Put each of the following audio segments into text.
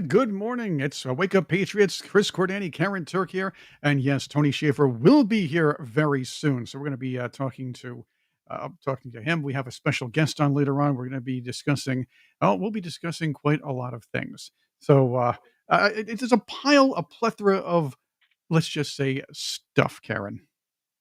Good morning. It's Wake Up Patriots. Chris Cordani, Karen Turk here. And yes, Tony Schaefer will be here very soon. So we're going to be talking to him. We have a special guest on later on. We're going to be discussing, we'll be discussing quite a lot of things. So it's a plethora of, let's just say, stuff, Karen.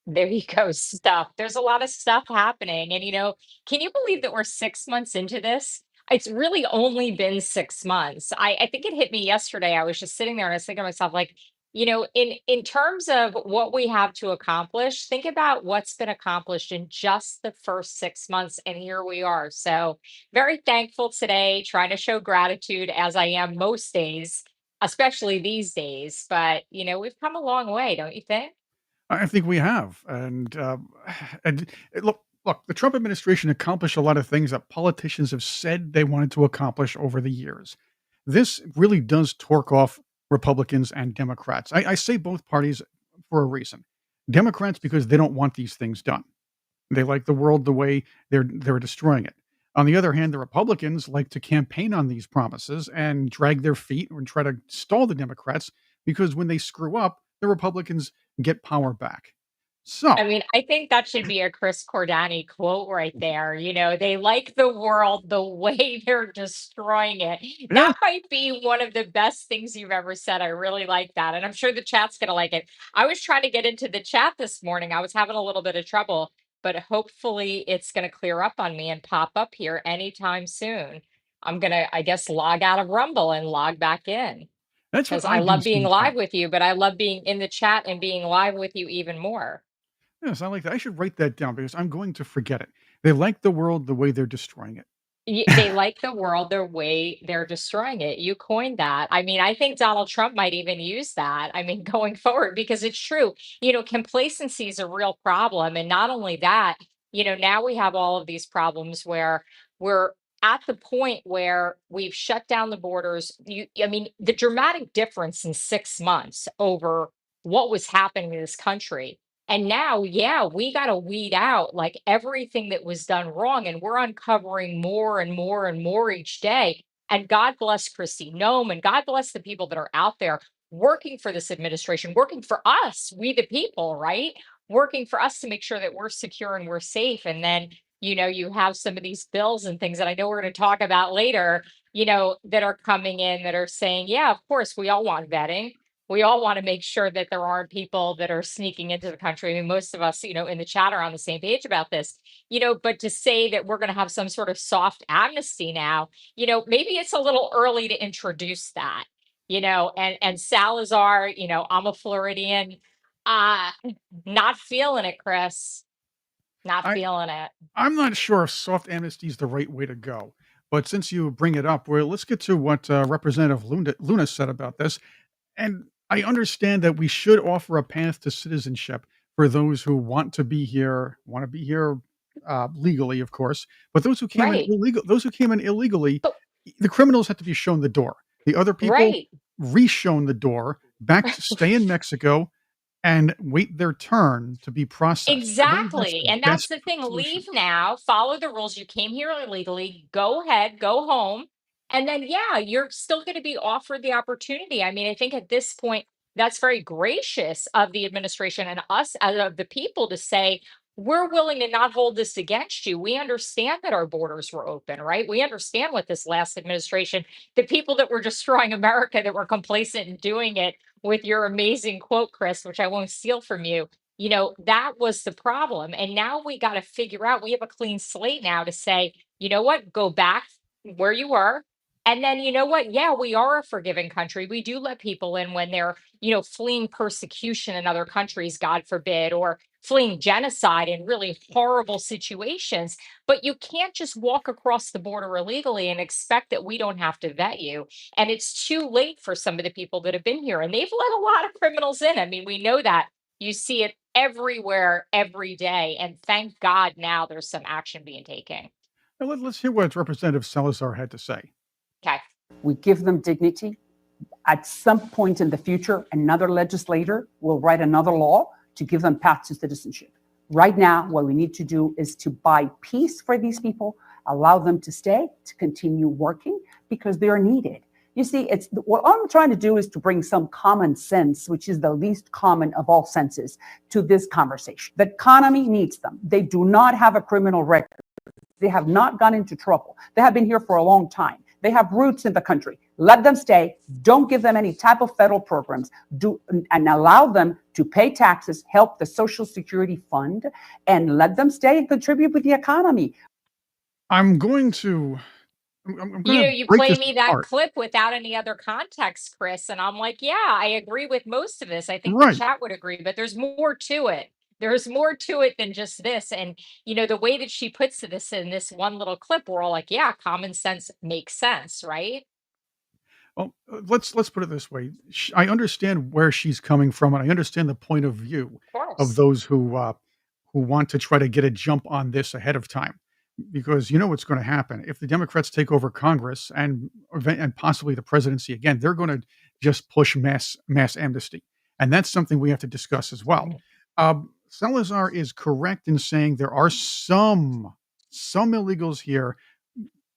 There you go, stuff. There's a lot of stuff happening. And, can you believe that we're 6 months into this? It's really only been 6 months. I think it hit me yesterday. I was just sitting there and I was thinking to myself, like, in terms of what we have to accomplish, think about what's been accomplished in just the first 6 months. And here we are. So very thankful today, trying to show gratitude as I am most days, especially these days. But, we've come a long way, don't you think? I think we have, and look, the Trump administration accomplished a lot of things that politicians have said they wanted to accomplish over the years. This really does torque off Republicans and Democrats. I say both parties for a reason. Democrats because they don't want these things done. They like the world the way they're destroying it. On the other hand, the Republicans like to campaign on these promises and drag their feet and try to stall the Democrats because when they screw up, the Republicans get power back. I So, mean, I think that should be a Chris Cordani quote right there. They like the world the way they're destroying it. yeah, That might be one of the best things you've ever said. I really like that. And I'm sure the chat's going to like it. I was trying to get into the chat this morning. I was having a little bit of trouble, but hopefully it's going to clear up on me and pop up here anytime soon. I'm going to, I guess, log out of Rumble and log back in that's what because I I do love being live sometimes. with you, but I love being in the chat and being live with you even more. Yes, I like that. I should write that down because I'm going to forget it. They like the world the way they're destroying it. They like the world their way they're destroying it. You coined that. I mean, I think Donald Trump might even use that. I mean, going forward, because it's true. Complacency is a real problem. And not only that, now we have all of these problems where we're at the point where we've shut down the borders. I mean, the dramatic difference in 6 months over what was happening in this country and now, yeah, we got to weed out like everything that was done wrong. And we're uncovering more and more and more each day. And God bless Christy Nome and God bless the people that are out there working for this administration, working for us, we the people, right? Working for us to make sure that we're secure and we're safe. And then, you have some of these bills and things that I know we're going to talk about later, that are coming in that are saying, yeah, of course, we all want vetting, we all want to make sure that there aren't people that are sneaking into the country. I mean, most of us, in the chat are on the same page about this, but to say that we're going to have some sort of soft amnesty now, maybe it's a little early to introduce that, and Salazar, I'm a Floridian. Uh, Not feeling it, Chris. Not I feeling it. I'm not sure if soft amnesty is the right way to go. But since you bring it up, well, let's get to what Representative Luna said about this. And I understand that we should offer a path to citizenship for those who want to be here legally, of course. But Right. those who came in illegally, But the criminals have to be shown the door. The other people right. re-shown the door back to stay in Mexico and wait their turn to be processed. I believe that's Exactly. the And that's best the thing. solution. Leave now, follow the rules. You came here illegally. Go ahead, go home. And then, yeah, you're still going to be offered the opportunity. I mean, I think at this point, that's very gracious of the administration and us as of the people to say, we're willing to not hold this against you. We understand that our borders were open, right? We understand what this last administration, the people that were destroying America, that were complacent in doing it with your amazing quote, Chris, which I won't steal from you, that was the problem. And now we got to figure out, we have a clean slate now to say, you know what, go back where you were. And then, you know what? Yeah, we are a forgiving country. We do let people in when they're, fleeing persecution in other countries, God forbid, or fleeing genocide in really horrible situations. But you can't just walk across the border illegally and expect that we don't have to vet you. And it's too late for some of the people that have been here. And they've let a lot of criminals in. I mean, we know that. You see it everywhere, every day. And thank God now there's some action being taken. Now let's hear what Representative Salazar had to say. Okay. We give them dignity. At some point in the future, another legislator will write another law to give them path to citizenship. Right now, what we need to do is to buy peace for these people, allow them to stay, to continue working because they are needed. You see, it's what I'm trying to do is to bring some common sense, which is the least common of all senses, to this conversation. The economy needs them. They do not have a criminal record. They have not gone into trouble. They have been here for a long time. They have roots in the country. Let them stay. Don't give them any type of federal programs. And allow them to pay taxes, help the Social Security Fund, and let them stay and contribute with the economy. I'm going to I'm You gonna know, you break play this me that apart. clip without any other context, Chris, and I'm like, yeah, I agree with most of this. I think the Right. chat would agree, but there's more to it. There's more to it than just this. And, the way that she puts this in this one little clip, we're all like, yeah, common sense makes sense, right? Well, let's put it this way. I understand where she's coming from, and I understand the point of view Of of course. those who want to try to get a jump on this ahead of time, because you know what's going to happen if the Democrats take over Congress and possibly the presidency again. They're going to just push mass amnesty, and that's something we have to discuss as well. Right. Salazar is correct in saying there are some illegals here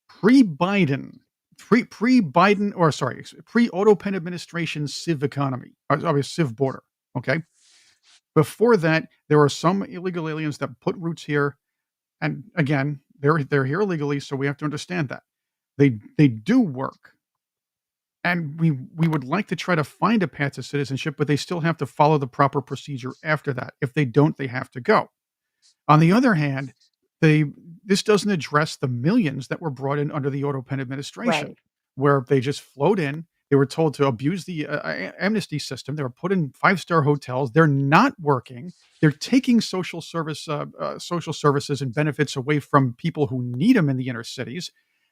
pre-Biden, pre-Biden, or sorry, pre-auto pen administration civ economy, civ border. Okay, before that, there are some illegal aliens that put roots here, and again, they're here illegally, so we have to understand that they do work, and we would like to try to find a path to citizenship, but they still have to follow the proper procedure after that. If they don't, they have to go. On the other hand, they this doesn't address the millions that were brought in under the Auto Pen administration, Right. where they just flowed in. They were told to abuse the amnesty system. They were put in five-star hotels. They're not working. They're taking social services and benefits away from people who need them in the inner cities,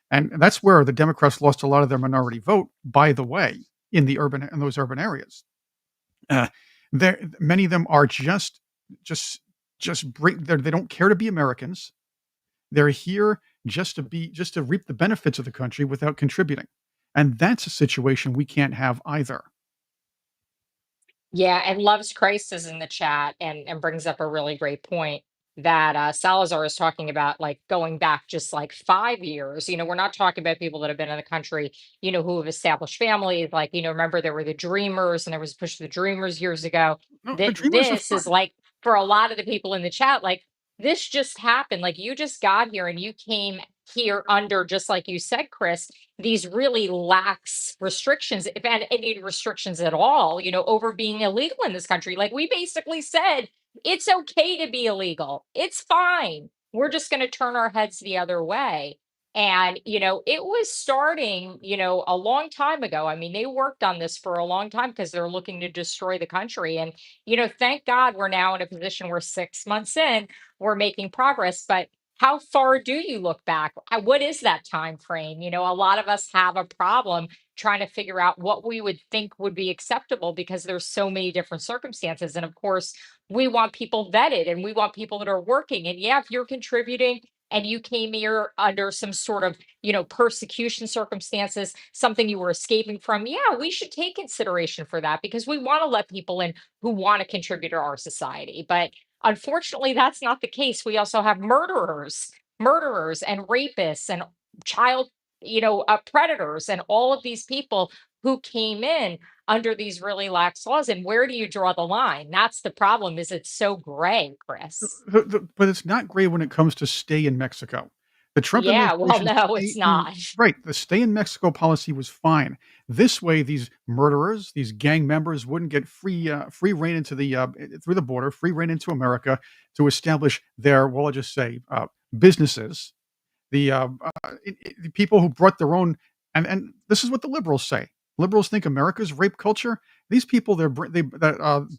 and that's where the Democrats lost a lot of their minority vote. By the way, in those urban areas, uh, there many of them are just they don't care to be Americans. They're here just to reap the benefits of the country without contributing. And that's a situation we can't have either. Yeah, and loves Christ is in the chat and brings up a really great point that Salazar is talking about, like going back just like 5 years. We're not talking about people that have been in the country, who have established families. Like, remember there were the Dreamers and there was a push for the Dreamers years ago. No, the That dreamers are this is fine. like for a lot of the people in the chat, like this just happened. Like you just got here and you came here under, just like you said, Chris, these really lax restrictions, if any restrictions at all, over being illegal in this country. Like we basically said, it's okay to be illegal. It's fine. We're just going to turn our heads the other way. And, it was starting, a long time ago. I mean, they worked on this for a long time because they're looking to destroy the country. And, thank God we're now in a position where 6 months in, we're making progress. But how far do you look back? What is that time frame? A lot of us have a problem trying to figure out what we would think would be acceptable because there's so many different circumstances. And of course, we want people vetted and we want people that are working. And yeah, if you're contributing and you came here under some sort of, persecution circumstances, something you were escaping from, yeah, we should take consideration for that because we want to let people in who want to contribute to our society. But unfortunately, that's not the case. We also have murderers and rapists and child, predators and all of these people who came in under these really lax laws. And where do you draw the line? That's the problem, is it's so gray, Chris. But it's not great when it comes to stay in Mexico. The Trump Yeah, well, administration no, it's not. the stay in Mexico policy was fine. This way, these murderers, these gang members wouldn't get free reign into through the border, free reign into America to establish their, well, I'll just say, businesses. The people who brought their own, and this is what the liberals say. Liberals think America's rape culture. These people that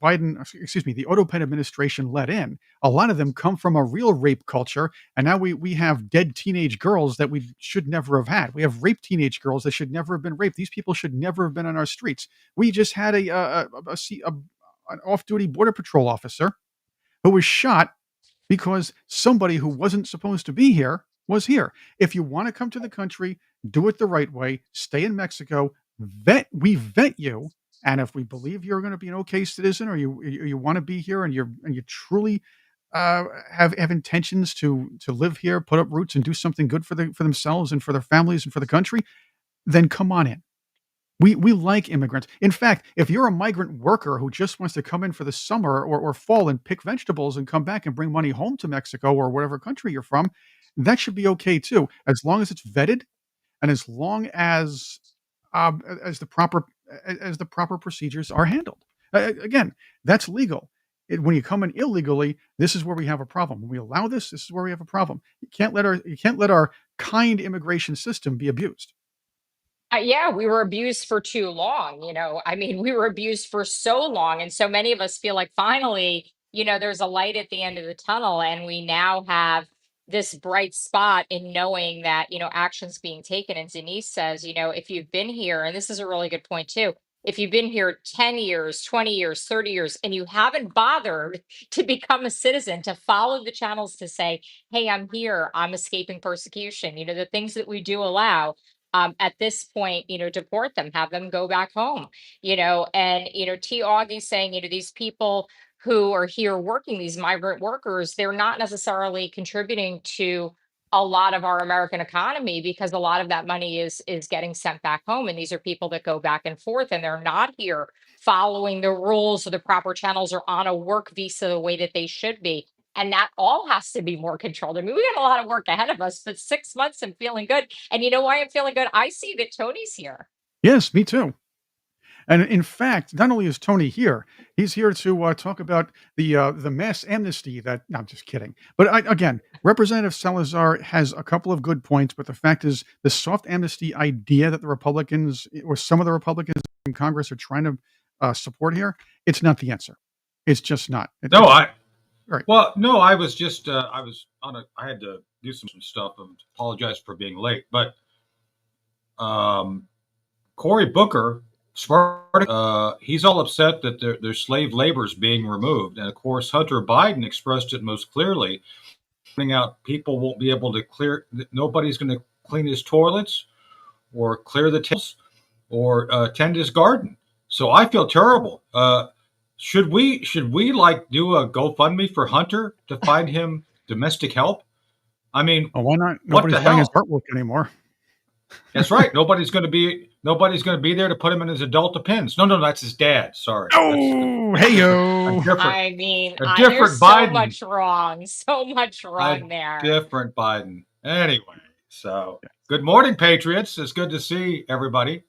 Biden, excuse me, the Auto Pen administration let in. A lot of them come from a real rape culture, and now we have dead teenage girls that we should never have had. We have raped teenage girls that should never have been raped. These people should never have been on our streets. We just had an off-duty border patrol officer who was shot because somebody who wasn't supposed to be here was here. If you want to come to the country, do it the right way. Stay in Mexico. We vet you, and if we believe you're going to be an okay citizen, or you want to be here, and you truly have intentions to live here, put up roots, and do something good for themselves and for their families and for the country, then come on in. We like immigrants. In fact, if you're a migrant worker who just wants to come in for the summer or fall and pick vegetables and come back and bring money home to Mexico or whatever country you're from, that should be okay too, as long as it's vetted and as long as the proper procedures are handled. Again, that's legal. When you come in illegally, this is where we have a problem. When we allow this, this is where we have a problem. You can't let our kind immigration system be abused. Yeah, we were abused for too long. I mean, we were abused for so long. And so many of us feel like finally, there's a light at the end of the tunnel. And we now have this bright spot in knowing that, action's being taken. And Denise says, if you've been here, and this is a really good point too, if you've been here 10 years, 20 years, 30 years, and you haven't bothered to become a citizen, to follow the channels to say, hey, I'm here, I'm escaping persecution, the things that we do allow, at this point, deport them, have them go back home, and, T. Augie saying, these people who are here working, these migrant workers, they're not necessarily contributing to a lot of our American economy because a lot of that money is getting sent back home. And these are people that go back and forth and they're not here following the rules or the proper channels or on a work visa the way that they should be. And that all has to be more controlled. I mean, we got a lot of work ahead of us, but 6 months and feeling good. And you know why I'm feeling good? I see that Tony's here. Yes, me too. And in fact, not only is Tony here, he's here to talk about the mass amnesty that. No, I'm just kidding. But again, Representative Salazar has a couple of good points, but the fact is, the soft amnesty idea that the Republicans or some of the Republicans in Congress are trying to support here, it's not the answer. It's just not. No, Right. well, no, I was just, I had to do some stuff and apologize for being late, but Cory Booker, he's all upset that there's slave labor is being removed. And of course, Hunter Biden expressed it most clearly, pointing out people won't be able to nobody's going to clean his toilets or clear the tables or tend his garden. So I feel terrible. Should we like do a GoFundMe for Hunter to find him domestic help? I mean, Well, why not? what Nobody's the buying his hell? artwork anymore. That's right. Nobody's going to be there to put him in his adult depends. No, that's his dad. Sorry. Oh, hey A yo. different, I mean, a there's different so Biden. much wrong, so much A wrong there. different Biden. Anyway, so good morning, Patriots. It's good to see everybody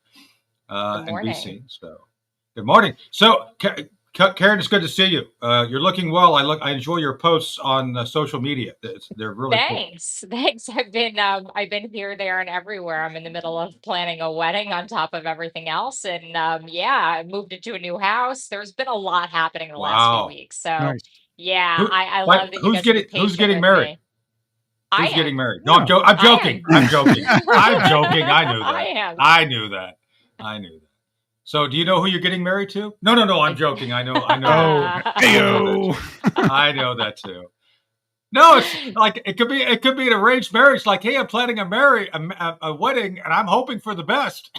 Good and be morning. seen. So good morning. So Karyn, it's good to see you. You're looking well. I enjoy your posts on social media. They're really cool. Thanks. I've been here, there, and everywhere. I'm in the middle of planning a wedding on top of everything else, and yeah, I moved into a new house. There's been a lot happening in the last few Wow. weeks. So Nice. yeah, Who, I like, love that you guys have been who's patient getting with married? me. I Who's getting am. married? No, Yeah. I'm I joking. am. I'm joking. I'm joking. I knew I that. am. I knew that. I knew that. So, do you know who you're getting married to? No. I'm joking. I know. Oh, hey yo. I know that too. No, it's like it could be an arranged marriage. Like, hey, I'm planning a wedding, and I'm hoping for the best.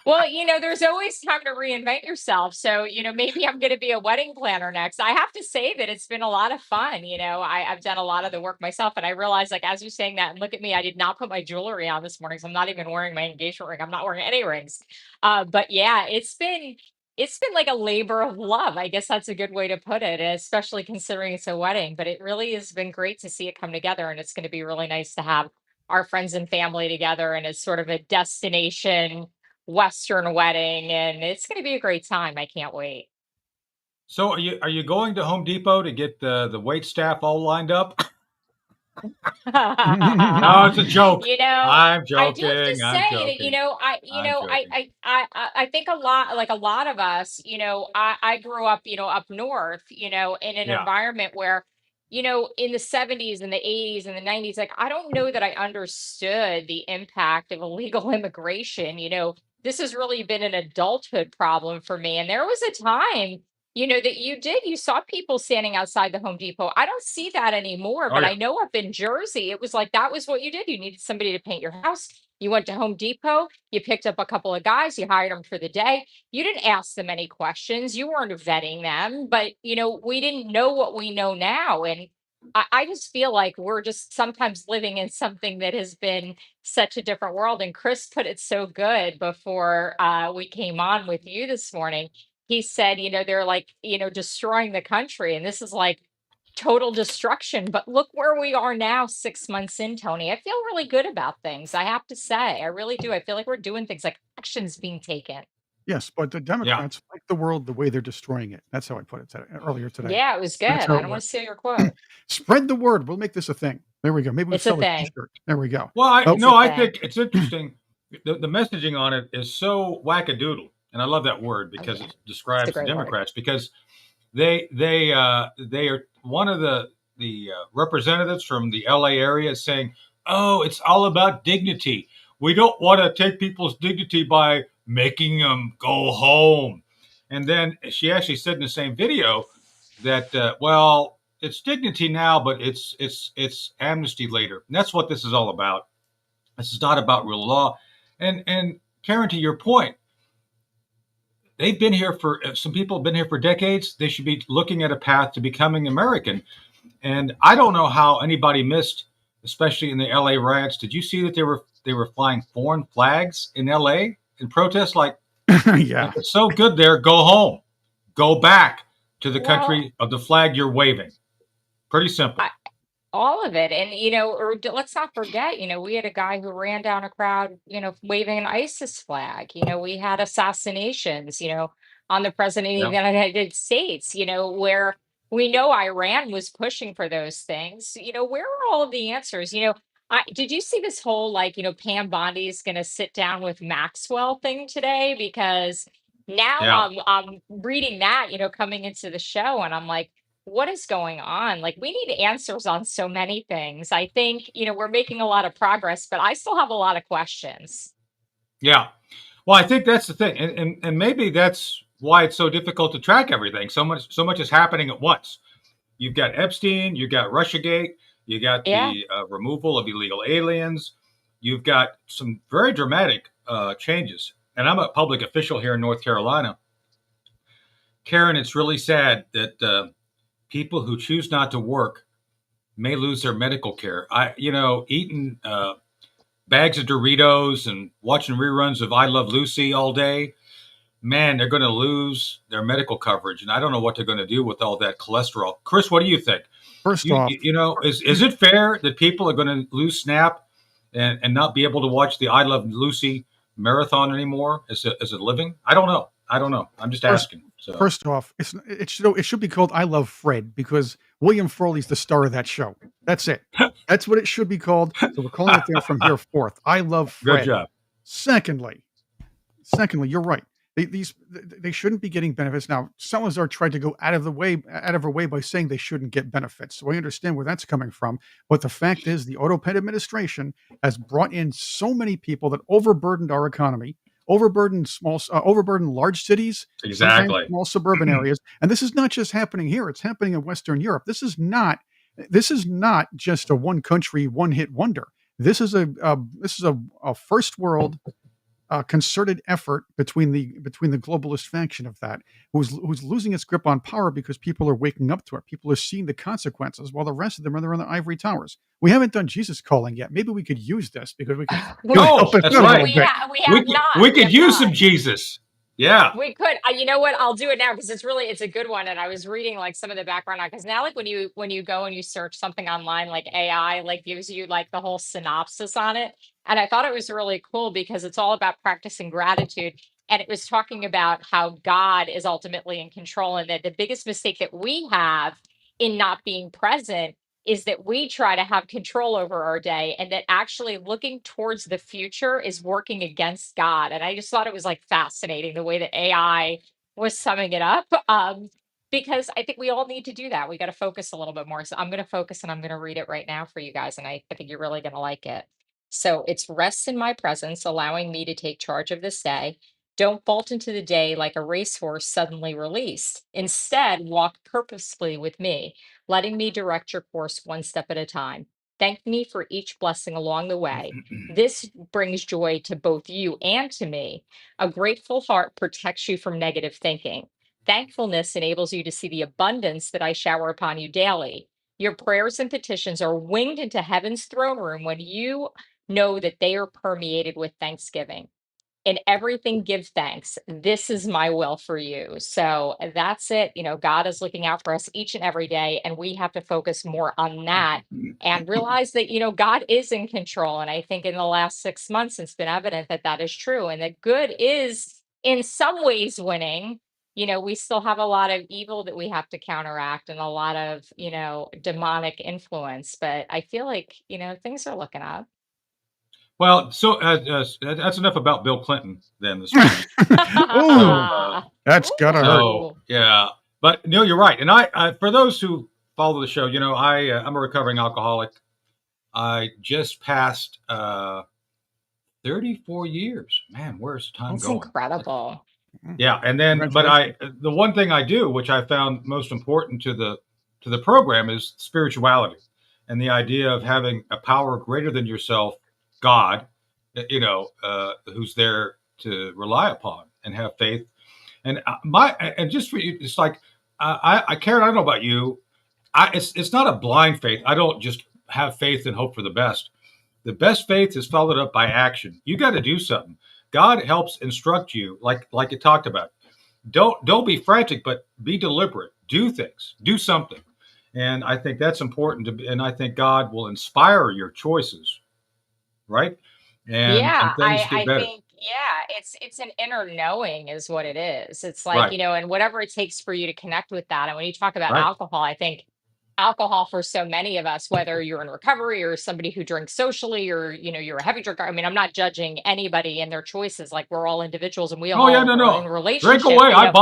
Well, there's always time to reinvent yourself. So, maybe I'm going to be a wedding planner next. I have to say that it's been a lot of fun. I've done a lot of the work myself. And I realized, like, as you're saying that, and look at me, I did not put my jewelry on this morning. So I'm not even wearing my engagement ring. I'm not wearing any rings. But yeah, it's been like a labor of love. I guess that's a good way to put it, especially considering it's a wedding. But it really has been great to see it come together. And it's going to be really nice to have our friends and family together. And it's sort of a destination Western wedding, and it's going to be a great time. I can't wait. So, are you going to Home Depot to get the wait staff all lined up? No, it's a joke. I'm I do have to joking. I'm say that, joking. I'm joking. I think like a lot of us, I grew up, up north, in an Yeah. environment where, in the 70s and the 80s and the 90s, like, I don't know that I understood the impact of illegal immigration. This has really been an adulthood problem for me. And there was a time, that you saw people standing outside the Home Depot. I don't see that anymore, Oh but yeah. I know up in Jersey, it was like that was what you did. You needed somebody to paint your house. You went to Home Depot, you picked up a couple of guys, you hired them for the day. You didn't ask them any questions. You weren't vetting them, but we didn't know what we know now. And I just feel like we're just sometimes living in something that has been such a different world. And Chris put it so good before we came on with you this morning. He said, they're like, destroying the country. And this is like total destruction. But look where we are now, 6 months in, Tony. I feel really good about things. I have to say, I really do. I feel like we're doing things like actions being taken. Yes, but the Yeah. Democrats like the world the way they're destroying it. That's how I put it earlier today. Yeah, it was good. That's how I it don't want went. to steal your quote. Spread the word. We'll make this a thing. There we go. Maybe we It's a sell a thing. T-shirt. There we go. Well, I Oh, It's a no, I thing. think it's interesting. The messaging on it is so wackadoodle, and I love that word Oh, because yeah. it It's a describes the great word. Democrats. Because they are one of the representatives from the L.A. area is saying, "Oh, it's all about dignity. We don't want to take people's dignity by making them go home." And then she actually said in the same video that, well, it's dignity now, but it's amnesty later. And that's what this is all about. This is not about real law. And Karen, to your point, they've been here for some people have been here for decades. They should be looking at a path to becoming American. And I don't know how anybody missed, especially in the LA riots. Did you see that they were flying foreign flags in LA in protest? Like, yeah. if it's so good there, go home. Go back to the Well, country of the flag you're waving. Pretty simple. I, all of it. And, let's not forget, we had a guy who ran down a crowd, waving an ISIS flag. We had assassinations, on the president of Yeah. the United States, where we know Iran was pushing for those things. Where are all of the answers? Did you see this whole like, Pam Bondi's going to sit down with Maxwell thing today? Because now Yeah. I'm reading that, coming into the show, and I'm like, what is going on? Like, we need answers on so many things. I think, we're making a lot of progress, but I still have a lot of questions. Yeah. Well, I think that's the thing. And maybe that's why it's so difficult to track everything. So much is happening at once. You've got Epstein, you've got Russiagate, you got Yeah. the removal of illegal aliens, you've got some very dramatic changes. And I'm a public official here in North Carolina. Karen, it's really sad that people who choose not to work may lose their medical care. Eating bags of Doritos and watching reruns of I Love Lucy all day, man, they're going to lose their medical coverage, and I don't know what they're going to do with all that cholesterol. Chris, what do you think? First You off, you know, is it fair that people are going to lose SNAP and not be able to watch the I Love Lucy marathon anymore as a living? I don't know. I don't know. I'm just first asking. So First off, it should be called I Love Fred because William Frawley's the star of that show. That's it. That's what it should be called. So we're calling it there from here forth. I Love good Fred. job. Secondly, Secondly, you're right. They shouldn't be getting benefits. Now, Salazar tried to go out of her way by saying they shouldn't get benefits. So I understand where that's coming from. But the fact is, the Auto Pen administration has brought in so many people that overburdened our economy, overburdened large cities, sometimes Exactly. small suburban areas. And this is not just happening here; it's happening in Western Europe. This is not just a one country, one hit wonder. This is a first world concerted effort between the globalist faction of that, who's losing its grip on power because people are waking up to it. People are seeing the consequences, while the rest of them are in the ivory towers. We haven't done Jesus calling yet. Maybe we could use this because we could it would help Oh, us that's out a we little right. we bit. have we We have could, not. we We could have use not. some Jesus. Yeah. We could. You know what? I'll do it now because it's a good one. And I was reading like some of the background on because now like when you go and you search something online, like AI like gives you like the whole synopsis on it. And I thought it was really cool because it's all about practicing gratitude. And it was talking about how God is ultimately in control, and that the biggest mistake that we have in not being present is that we try to have control over our day, and that actually looking towards the future is working against God. And I just thought it was like fascinating the way that AI was summing it up. Because I think we all need to do that. We got to focus a little bit more. So I'm going to focus and I'm going to read it right now for you guys. And I think you're really going to like it. So it's rests in my presence, allowing me to take charge of this day. Don't bolt into the day like a racehorse suddenly released. Instead, walk purposefully with me, letting me direct your course one step at a time. Thank me for each blessing along the way. This brings joy to both you and to me. A grateful heart protects you from negative thinking. Thankfulness enables you to see the abundance that I shower upon you daily. Your prayers and petitions are winged into heaven's throne room when you know that they are permeated with thanksgiving. In everything, give thanks. This is my will for you. So that's it. God is looking out for us each and every day, and we have to focus more on that and realize that, God is in control. And I think in the last 6 months, it's been evident that that is true and that good is in some ways winning. We still have a lot of evil that we have to counteract and a lot of, demonic influence. But I feel like, things are looking up. Well, so that's enough about Bill Clinton then this morning. Ooh, So, that's gotta hurt. Ooh. yeah, but you're right. And I for those who follow the show, I'm a recovering alcoholic. I just passed 34 years. Man, where's time That's going? incredible. Yeah, and then the one thing I do, which I found most important to the program, is spirituality and the idea of having a power greater than yourself, God, who's there to rely upon and have faith. And just for you, it's like Karen, I don't know about you. It's not a blind faith. I don't just have faith and hope for the best. The best faith is followed up by action. You got to do something. God helps instruct you, like you talked about. Don't be frantic, but be deliberate. Do things. Do something. And I think that's important. And I think God will inspire your choices, right? And Yeah, things get I better. think, yeah, it's an inner knowing is what it is. It's like, Right. and whatever it takes for you to connect with that. And when you talk about Right. alcohol, I think alcohol for so many of us, whether you're in recovery or somebody who drinks socially or, you're a heavy drinker. I mean, I'm not judging anybody and their choices. Like we're all individuals and we Oh yeah, all no, have our own no. Drink relationship, away. I with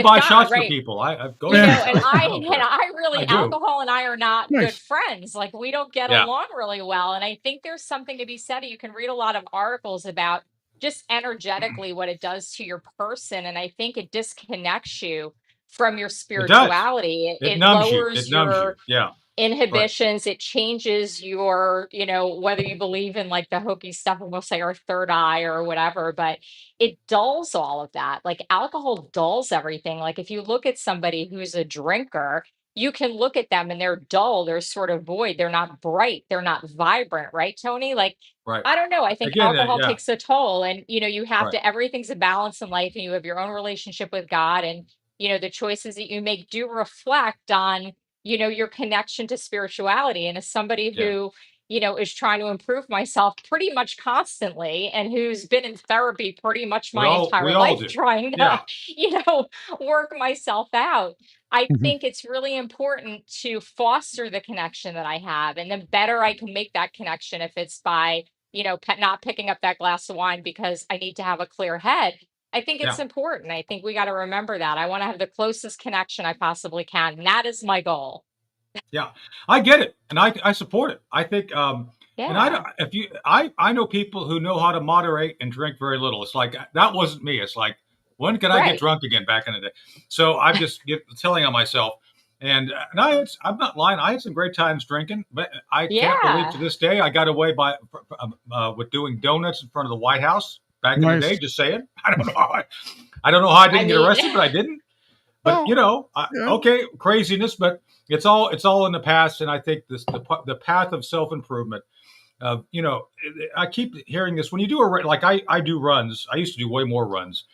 buy God, shots for right? people. I go You there. know, and I I don't and care. I I really do. alcohol and I are not good Nice. friends. Like we don't get Yeah. along really well. And I think there's something to be said. You can read a lot of articles about just energetically what it does to your person. And I think it disconnects you from your It does. spirituality. It, It it numbs you. lowers It numbs your you. Yeah. Right. inhibitions. It changes your, whether you believe in like the hokey stuff and we'll say our third eye or whatever, but it dulls all of that. Like alcohol dulls everything. Like if you look at somebody who's a drinker, you can look at them and they're dull, they're sort of void, they're not bright, they're not vibrant, right, Tony? Like Right. I don't know. I think Again, alcohol yeah. takes a toll and you have Right. to everything's a balance in life and you have your own relationship with God and the choices that you make do reflect on your connection to spirituality. And as somebody Yeah. who, is trying to improve myself pretty much constantly and who's been in therapy pretty much We my all entire we all life do. trying to, Yeah. work myself out. I Mhm. think it's really important to foster the connection that I have. And the better I can make that connection, if it's by, not picking up that glass of wine because I need to have a clear head, I think it's Yeah. important. I think we got to remember that. I want to have the closest connection I possibly can. And that is my goal. Yeah. I get it, and I support it. I think and I don't Yeah. if you I know people who know how to moderate and drink very little. It's like that wasn't me. It's like when can I get Right. drunk again back in the day? So I'm just telling on myself. And I'm not lying. I had some great times drinking, but I can't believe to Yeah. this day I got away with doing donuts in front of the White House back in the Nice. day. Just saying, I don't know how I I didn't get mean, arrested, but I didn't. But Well, yeah. okay, craziness, but it's all in the past. And I think the path of self improvement. I keep hearing this when you do like I do runs. I used to do way more runs.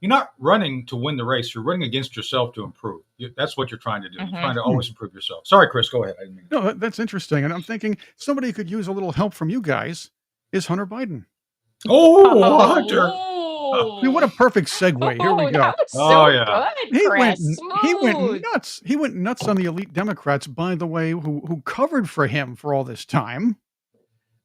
You're not running to win the race. You're running against yourself to improve. That's what you're trying to do. You're trying mhm. to Hmm. always improve yourself. Sorry, Chris. Go ahead. I didn't mean to. No, that's interesting. And I'm thinking somebody who could use a little help from you guys is Hunter Biden. Oh, Hunter. I mean, what a Oh, perfect segue. Here we oh, go. that was Oh so yeah. good, He went Chris. he went Smooth. nuts. He went nuts on the elite Democrats, by the way, who covered for him for all this time.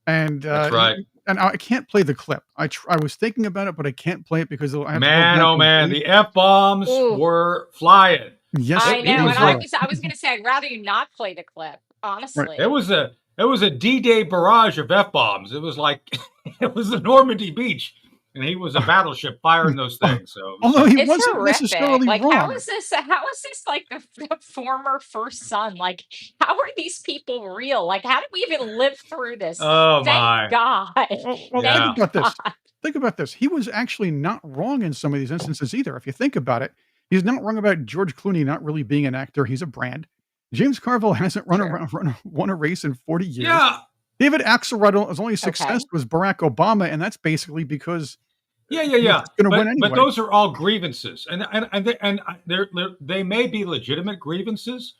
And, That's right. I can't play the clip. I was thinking about it, but I can't play it because I have to go Man, back oh and man, delete. the F bombs Ooh, were flying. Yes, I It, it know. they And was I like were. was I was gonna say I'd rather you not play the clip, Right. it honestly. was a it was a D-Day barrage of F bombs. It was like it was the Normandy beach, and he was a battleship firing those things. So it was Although something. he It's wasn't horrific. necessarily Like, wrong. how is this like the former first son? Like, how are these people real? Like, how did we even live through this? Oh Thank my, God. Well, think Thank yeah, about this. God. Think about this. He was actually not wrong in some of these instances either. If you think about it, he's not wrong about George Clooney not really being an actor. He's a brand. James Carville hasn't True. won a race in 40 years. Yeah, David Axelrod's only success Okay. was Barack Obama, and that's basically because yeah, yeah, he was yeah. just gonna win But anyway. those are all grievances, they may be legitimate grievances,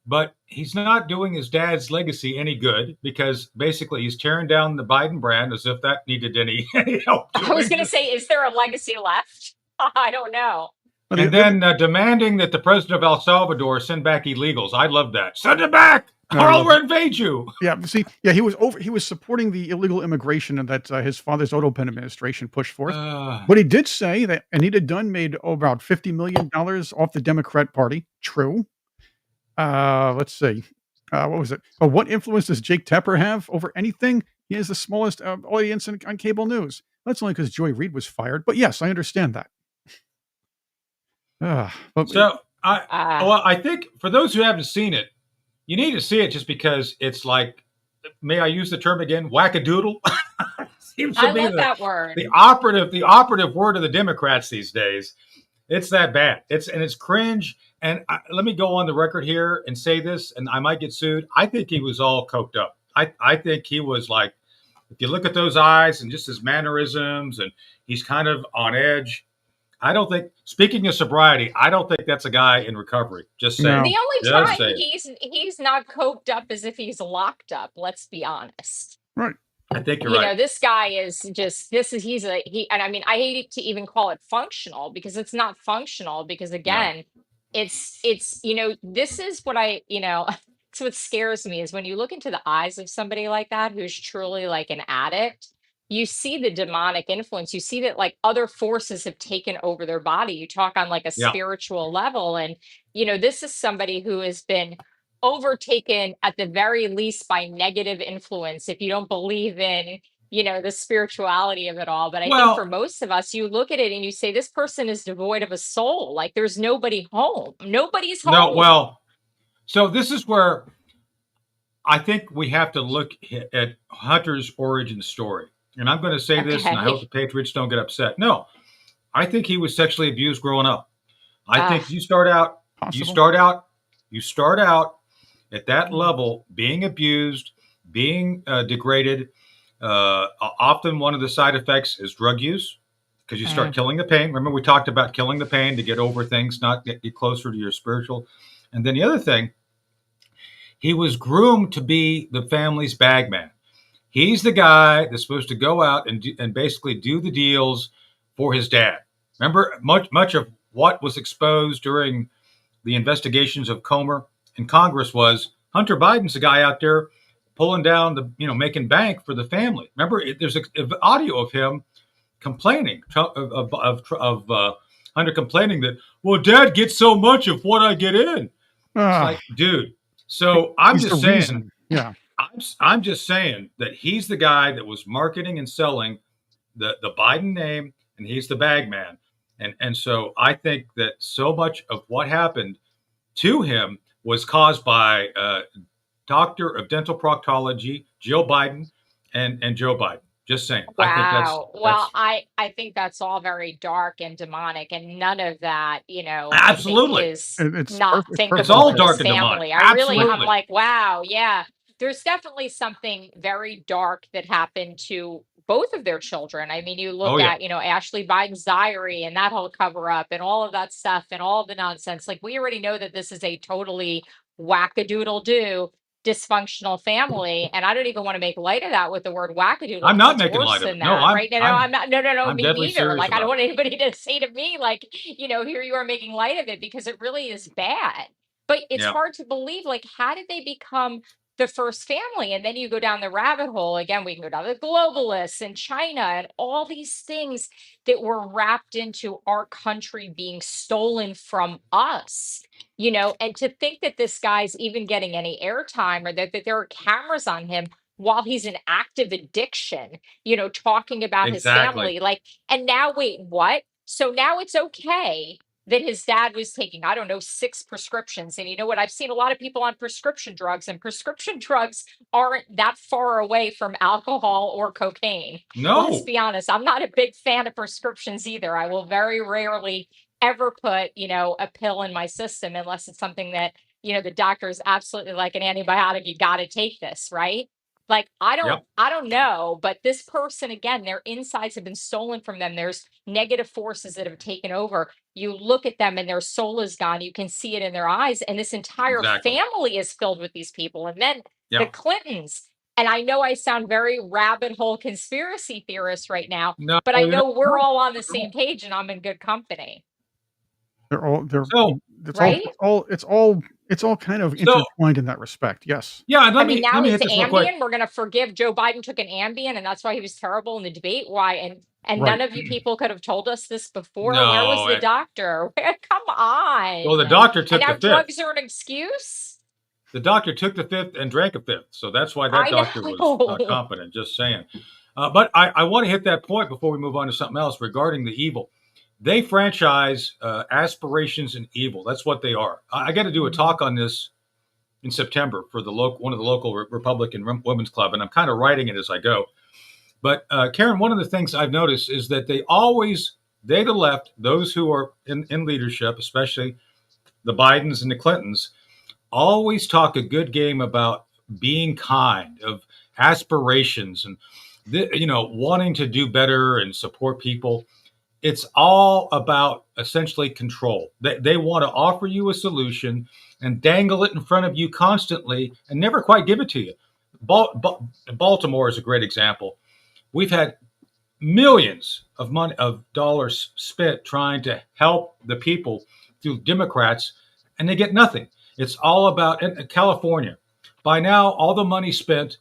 but he's not doing his dad's legacy any good because basically he's tearing down the Biden brand as if that needed any, any help I was doing. going to say, is there a legacy left? I don't know. Well, And then demanding that the president of El Salvador send back illegals. I love that. Send them back, or I I'll love it. invade you. Yeah, see, he was supporting the illegal immigration that, his father's Odo Penn administration pushed forth. Uh, But he did say that Anita Dunn made, about $50 million off the Democrat Party. True. Let's see. What was it? What influence does Jake Tapper have over anything? He has the smallest, audience on cable news. That's only because Joy Reid was fired. But yes, I understand that. But so Uh, I think for those who haven't seen it, you need to see it just because it's like, may I use the term again, wackadoodle? Seems to I be love that word. the operative word of the Democrats these days. It's that bad. It's cringe. And let me go on the record here and say this, and I might get sued. I think he was all coked up. I think he was like, if you look at those eyes and just his mannerisms, and he's kind of on edge. I don't think, speaking of sobriety, I don't think that's a guy in recovery. Just saying. no, The only Just time saying. he's not coked up is if he's locked up. Let's be honest. right. I think you're You right. know, this guy is just and I mean, I hate to even call it functional because it's not functional because No. again, this is what it's what scares me is when you look into the eyes of somebody like that who's truly like an addict, you see the demonic influence. You see that like other forces have taken over their body. You talk on like a Yeah. spiritual level and this is somebody who has been overtaken at the very least by negative influence if you don't believe in the spirituality of it all. But I think for Well, most of us, you look at it and you say this person is devoid of a soul, like there's nobody home, nobody's no, home. well, so this is where I think we have to look at Hunter's origin story. And I'm going to say this, and I hope Okay. the Patriots don't get upset. No, I think he was sexually abused growing up. I uh think you Possible. start out, you start out at that level, being abused, being degraded. Often, one of the side effects is drug use because you start mm, killing the pain. Remember, we talked about killing the pain to get over things, not get closer to your spiritual. And then the other thing, he was groomed to be the family's bagman. He's the guy that's supposed to go out and basically do the deals for his dad. Remember, much of what was exposed during the investigations of Comer in Congress was Hunter Biden's the guy out there pulling down making bank for the family. Remember, there's audio of him complaining of Hunter complaining that, well, Dad gets so much of what I get in. It's Ah, like, dude. So I'm he's the just saying, reason. Yeah. I'm just saying that he's the guy that was marketing and selling the Biden name, and he's the bag man. And so I think that so much of what happened to him was caused by doctor of dental proctology, Jill Biden, and Joe Biden. Just saying. I think wow. Well, that's I think that's all very dark and demonic, and none of that, I think absolutely. is It's not perfect. It's It's perfectly thinkable all for this dark placed. and demonic. family. I really am Absolutely. like, wow, yeah. There's definitely something very dark that happened to both of their children. I mean, you Oh look yeah. at, Ashley Biden's diary and that whole cover up and all of that stuff and all of the nonsense. Like, we already know that this is a totally wackadoodle do dysfunctional family. And I don't even want to make light of that with the word wackadoodle I'm because not it's making worse light of than it. No, that, right? No, I'm not. No, no, no, I'm me deadly neither. serious Like, I don't about want it. anybody to say to me, like, here you are making light of it because it really is bad. But it's Yeah. hard to believe, like, how did they become the first family? And then you go down the rabbit hole again. We can go down the globalists and China and all these things that were wrapped into our country being stolen from us. And to think that this guy's even getting any airtime or that there are cameras on him while he's in active addiction, talking about his Exactly. family. Like, and now, wait, what? So now it's okay that his dad was taking, I don't know, 6 prescriptions. And you know what? I've seen a lot of people on prescription drugs, and prescription drugs aren't that far away from alcohol or cocaine. Let's No. be honest. I'm not a big fan of prescriptions either. I will very rarely ever put, a pill in my system unless it's something that the doctor is absolutely like an antibiotic. You got to take this, right? Like, Yep. I don't know, but this person, again, their insides have been stolen from them. There's negative forces that have taken over. You look at them and their soul is gone. You can see it in their eyes. And this entire Exactly. family is filled with these people. And then the Yep. Clintons. And I know I sound very rabbit hole conspiracy theorist right now, No, but I know we're no, all on the not at same all. page and I'm in good company, They're So, right? it's all kind of so intertwined in that respect. Yes. yeah, and I let mean, me now let me it's hit this real quick. Ambien. We're going to forgive Joe Biden took an Ambien, and that's why he was terrible in the debate. Why? And Right. none of you people could have told us this before. Where was No, the doctor? Come well, on. the doctor And took now the fifth. drugs are an excuse. The doctor took the fifth and drank a fifth, so that's why that I doctor was know. competent. Just saying. But I want to hit that point before we move on to something else regarding the evil. They franchise aspirations and evil. That's what they are. I got to do a talk on this in September for the one of the local Republican women's club, and I'm kind of writing it as I go. But Karyn, one of the things I've noticed is that they the left, those who are in leadership, especially the Bidens and the Clintons, always talk a good game about being kind, of aspirations, and wanting to do better and support people. It's all about essentially control. They want to offer you a solution and dangle it in front of you constantly and never quite give it to you. Baltimore is a great example. We've had millions of dollars spent trying to help the people through Democrats, and they get nothing. It's all about in California. By now, all the money spent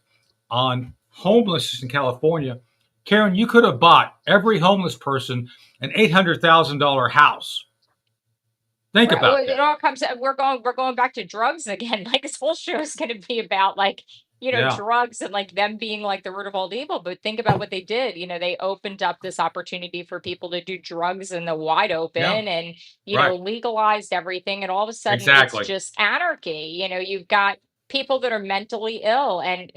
on homelessness in California, Karyn, you could have bought every homeless person an $800,000 house. Think Right. about It that. all comes. We're going back to drugs again. Like this whole show is going to be about like Yeah, drugs and like them being like the root of all evil. But think about what they did. They opened up this opportunity for people to do drugs in the wide yeah, open, and right, legalized everything. And all of a sudden, it's exactly. just anarchy. You've got people that are mentally ill, and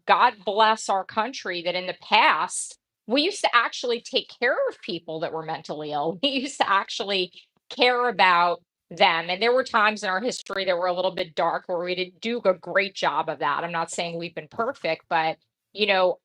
God bless our country that in the past we used to actually take care of people that were mentally ill. We used to actually care about them. And there were times in our history that were a little bit dark where we didn't do a great job of that. I'm not saying we've been perfect, but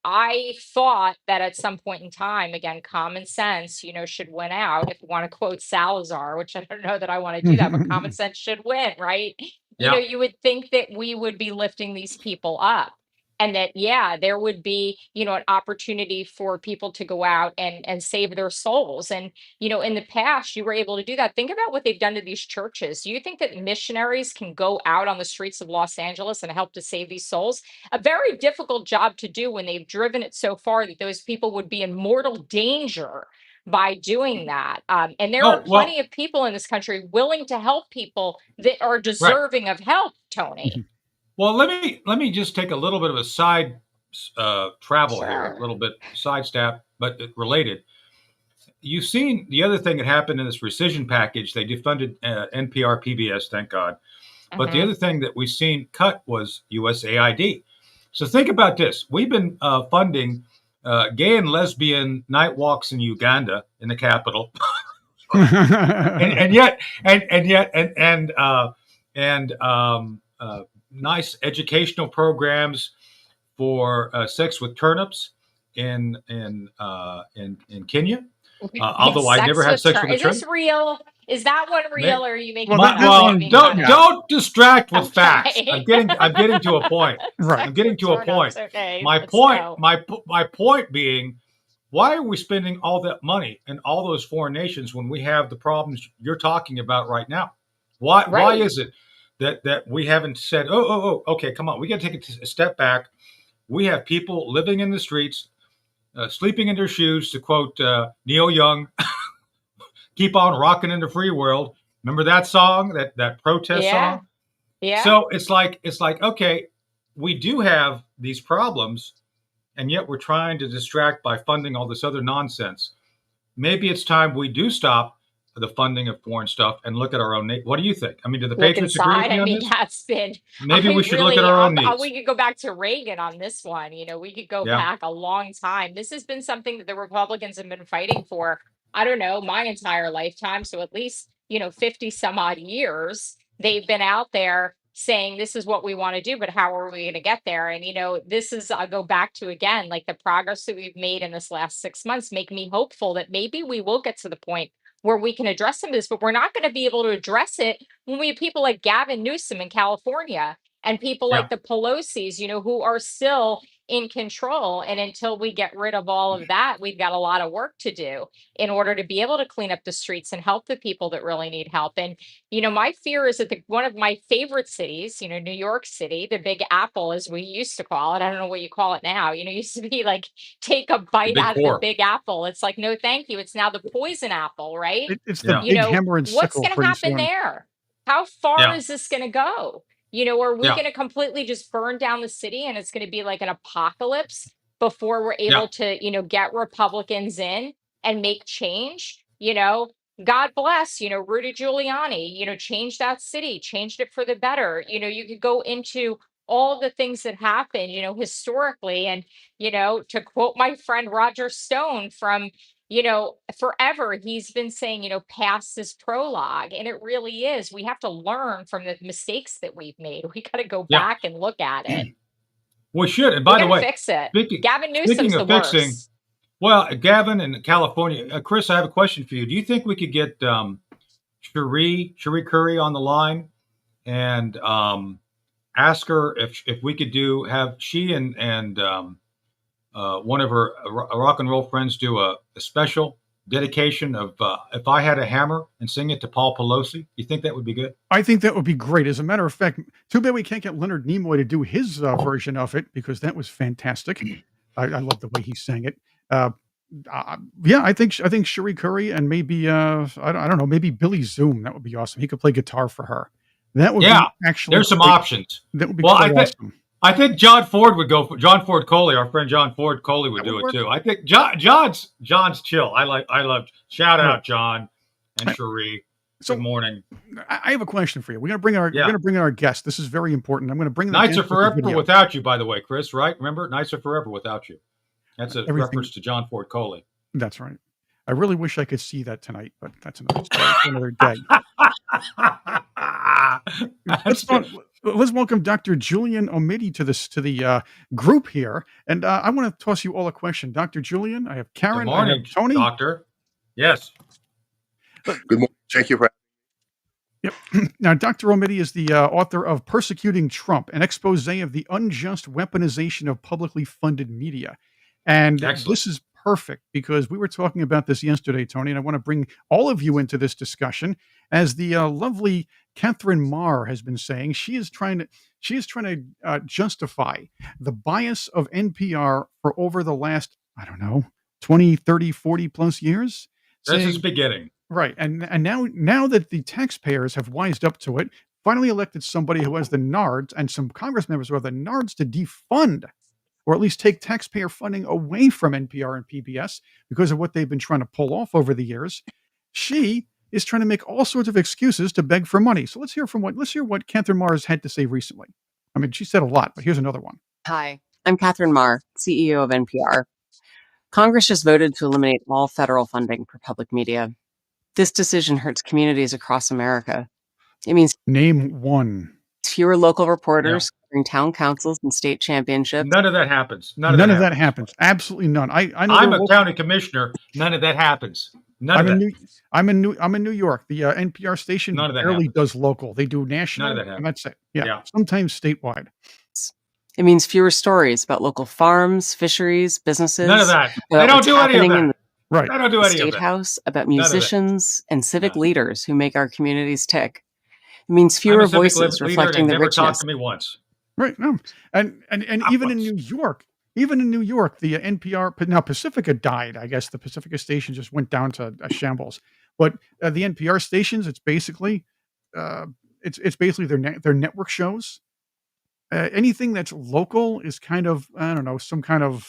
I thought that at some point in time, again, common sense, should win out. If you want to quote Salazar, which I don't know that I want to do that, but common sense should win, right? Yeah. You would think that we would be lifting these people up. And that, yeah, there would be, an opportunity for people to go out and save their souls. And in the past, you were able to do that. Think about what they've done to these churches. Do you think that missionaries can go out on the streets of Los Angeles and help to save these souls? A very difficult job to do when they've driven it so far that those people would be in mortal danger by doing that. And there are Oh well, plenty of people in this country willing to help people that are right. deserving of help, Tony. Well, let me just take a little bit of a side travel here, a Sure. little bit sidestep, but related. You've seen the other thing that happened in this rescission package. They defunded NPR, PBS, thank God. But the Hmm. other thing that we've seen cut was USAID. So think about this: we've been funding gay and lesbian night walks in Uganda, in the capital, and yet nice educational programs for sex with turnips in Kenya. Yes, Although I never sex had with sex turn. with a Is this turnip. real? Is that one real, or are you making Well, that up that and Well, one, giving don't yeah, context? don't distract with facts. Okay. I'm getting to a point. right. I'm Sex getting with to a point. turnips. Okay, My let's point, go. my point being, why are we spending all that money in all those foreign nations when we have the problems you're talking about right now? Why Right. is it that we haven't said, okay, come on, we got to take a step back. We have people living in the streets, sleeping in their shoes, to quote Neil Young, keep on rocking in the free world. Remember that song, that protest Yeah. song? Yeah. So it's like okay, we do have these problems, and yet we're trying to distract by funding all this other nonsense. Maybe it's time we do stop the funding of foreign stuff and look at our own. What do you think? I mean, do the Look Patriots agree with inside. me I on mean, this? that's been, Maybe we I should look at really, our own needs. we could go back to Reagan on this one. We could go Yeah, back a long time. This has been something that the Republicans have been fighting for, I don't know, my entire lifetime. So at least, 50 some odd years, they've been out there saying this is what we want to do, but how are we going to get there? And this is, I'll go back to again, like the progress that we've made in this last 6 months make me hopeful that maybe we will get to the point where we can address some of this, but we're not going to be able to address it when we have people like Gavin Newsom in California and people Yeah. like the Pelosi's, who are still in control. And until we get rid of all of that, we've got a lot of work to do in order to be able to clean up the streets and help the people that really need help. And my fear is that one of my favorite cities, New York City, the Big Apple, as we used to call it. I don't know what you call it now. It used to be like take a The bite big out of the four. Big Apple. It's like, no, thank you. It's now the poison apple, right? It's the Yeah. big hammer and What's sickle going to pretty happen soon. there? How far Yeah. is this going to go? Are we Yeah. going to completely just burn down the city and it's going to be like an apocalypse before we're Yeah. able to, get Republicans in and make change? God bless, Rudy Giuliani, changed that city, changed it for the better. You could go into all the things that happened, historically. And, to quote my friend Roger Stone from, forever, he's been saying, past this prologue. And it really is. We have to learn from the mistakes that we've made. We got to go Yeah. back and look at it. We should. And We by the got to way, fix it. speaking Gavin Newsom's the of fixing, worst. well, Gavin in California, Chris, I have a question for you. Do you think we could get Cherie Curry on the line and ask her if we could have she and one of her rock and roll friends do a special dedication of If I Had a Hammer and sing it to Paul Pelosi? You think that would be good? I think that would be great. As a matter of fact, too bad we can't get Leonard Nimoy to do his version of it because that was fantastic. I love the way he sang it. Yeah, I think Cherie Curry and maybe I don't know, maybe Billy Zoom. That would be awesome. He could play guitar for her. That would Yeah. be actually There's some quite- options. That would be Well, quite awesome. I think John Ford would go for John Ford Coley. Our friend John Ford Coley would That do would it work. too. I think John's chill. I love. Shout out John and Right. Cherie. So Good morning. I have a question for you. We're gonna bring in our guest. This is very important. I'm gonna bring the Nights are guest with the forever video. without you, by the way, Chris. Right? Remember, nights are forever without you. That's a Everything- reference to John Ford Coley. That's right. I really wish I could see that tonight, but that's another story for another day. Let's welcome Dr. Julian Omidi to the group here, and I want to toss you all a question, Dr. Julian. I have Karyn, Good morning, I have Tony. Doctor. Yes. Good morning. Thank you for. Yep. Now, Dr. Omidi is the author of Persecuting Trump, an expose of the unjust weaponization of publicly funded media. And Excellent. this is perfect because we were talking about this yesterday, Tony, and I want to bring all of you into this discussion. As the lovely Catherine Marr has been saying, she is trying to justify the bias of NPR for over the last, I don't know, 20, 30, 40 plus years. This is saying- beginning. Right. And now that the taxpayers have wised up to it, finally elected somebody who has the nards and some Congress members who have the nards to defund or at least take taxpayer funding away from NPR and PBS because of what they've been trying to pull off over the years. She is trying to make all sorts of excuses to beg for money. So let's hear what Catherine Marr has had to say recently. I mean, she said a lot, but here's another one. Hi, I'm Catherine Marr, CEO of NPR. Congress just voted to eliminate all federal funding for public media. This decision hurts communities across America. It means Name one. fewer local reporters covering town councils and state championships. None of that happens. None of that happens. Absolutely none. I know I'm there a were- county commissioner. None of that happens. None of that. I'm in New York. The NPR station None of that barely happens. does local. They do national, None of that and that's it. Yeah, Yeah. sometimes statewide. It means fewer stories about local farms, fisheries, businesses. None of that. about They don't what's do any of happening in that. Right. They don't do the any of State that. House, about of it. musicians and civic No. leaders who make our communities tick. It means I'm fewer a civic voices leader reflecting and the never richness. talked to me once. Right. No. And even in New York, the NPR now Pacifica died. I guess the Pacifica station just went down to a shambles. But the NPR stations, it's basically their network shows. Anything that's local is kind of, I don't know, some kind of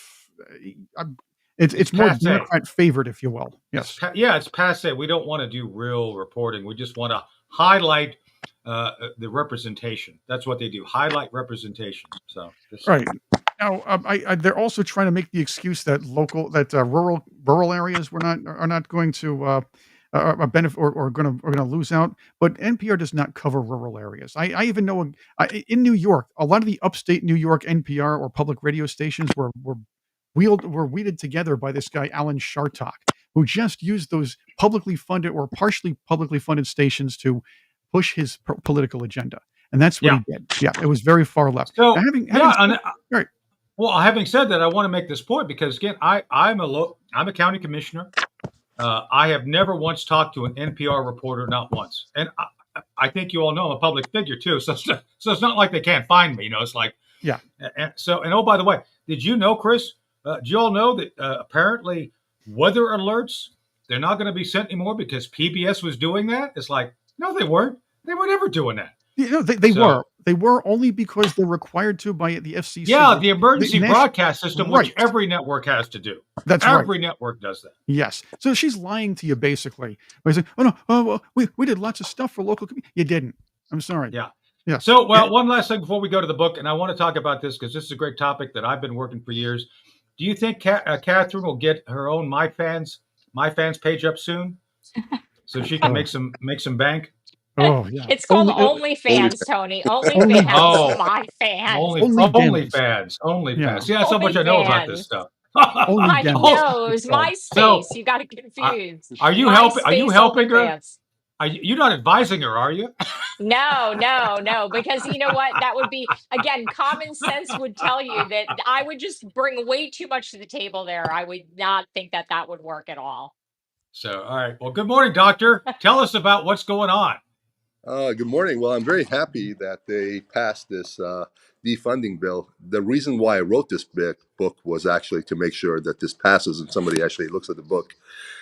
it's more passe. Democrat favored, if you will. Yes. It's passe. We don't want to do real reporting. We just want to highlight the representation. That's what they do. Highlight representation. So Right. Now, they're also trying to make the excuse that rural areas are not going to a benefit or gonna lose out. But NPR does not cover rural areas. I even know in New York, a lot of the upstate New York NPR or public radio stations were weeded together by this guy Alan Shartock, who just used those publicly funded or partially publicly funded stations to push his political agenda, and that's what Yeah. he did. Yeah, it was very far left. Now, So having yeah, said, and right, well, having said that, I want to make this point because again, I'm a county commissioner. I have never once talked to an NPR reporter, not once, and I think you all know I'm a public figure too. So it's not like they can't find me. You know, it's like yeah, and oh, by the way, did you know, Chris? Do you all know that apparently weather alerts they're not going to be sent anymore because PBS was doing that? It's like no, they weren't. They were never doing that. you know, they So were only because they're required to by the FCC. yeah, the emergency national- broadcast system, right. which every network has to do. That's right. Every network does that. Yes. So she's lying to you basically by saying, "Oh no, well, we did lots of stuff for local." You didn't. I'm sorry. Yeah. Yeah. So, well, Yeah. one last thing before we go to the book, and I want to talk about this because this is a great topic that I've been working for years. Do you think Catherine will get her own My Fans page up soon, so she can make some bank? Oh yeah. It's called Only- OnlyFans, Tony. Only- OnlyFans. Oh. My fans. Only fans. Yeah. See, that's how much I know about this OnlyFans. stuff. Only My Dennis. nose, MySpace. So, you got it confused. Are you helping? Are you MySpace, helping her? OnlyFans. You're not advising her, are you? No, because you know what? That would be, again, common sense would tell you that I would just bring way too much to the table there. I would not think that that would work at all. So, all right. Well, good morning, Doctor. Tell us about what's going on. Good morning. Well, I'm very happy that they passed this defunding bill. The reason why I wrote this book was actually to make sure that this passes and somebody actually looks at the book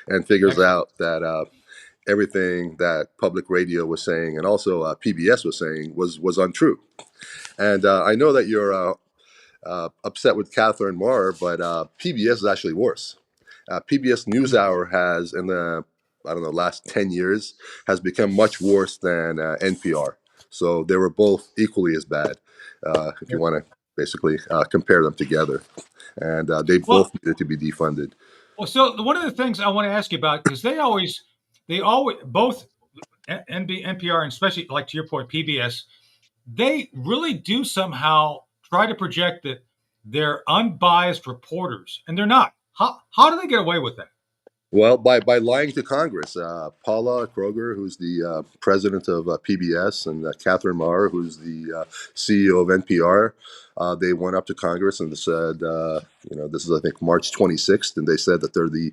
and figures out that everything that public radio was saying and also PBS was saying was untrue. And I know that you're upset with Catherine Marr, but PBS is actually worse. PBS NewsHour has, in the last 10 years, has become much worse than NPR. So they were both equally as bad, if you want to basically compare them together. And they both needed to be defunded. Well, so one of the things I want to ask you about, because they always both NPR and especially like to your point, PBS, they really do somehow try to project that they're unbiased reporters, and they're not. How do they get away with that? Well, by lying to Congress. Paula Kroger, who's the president of PBS, and Catherine Marr, who's the CEO of NPR, they went up to Congress and said, this is, I think, March 26th, and they said that they're the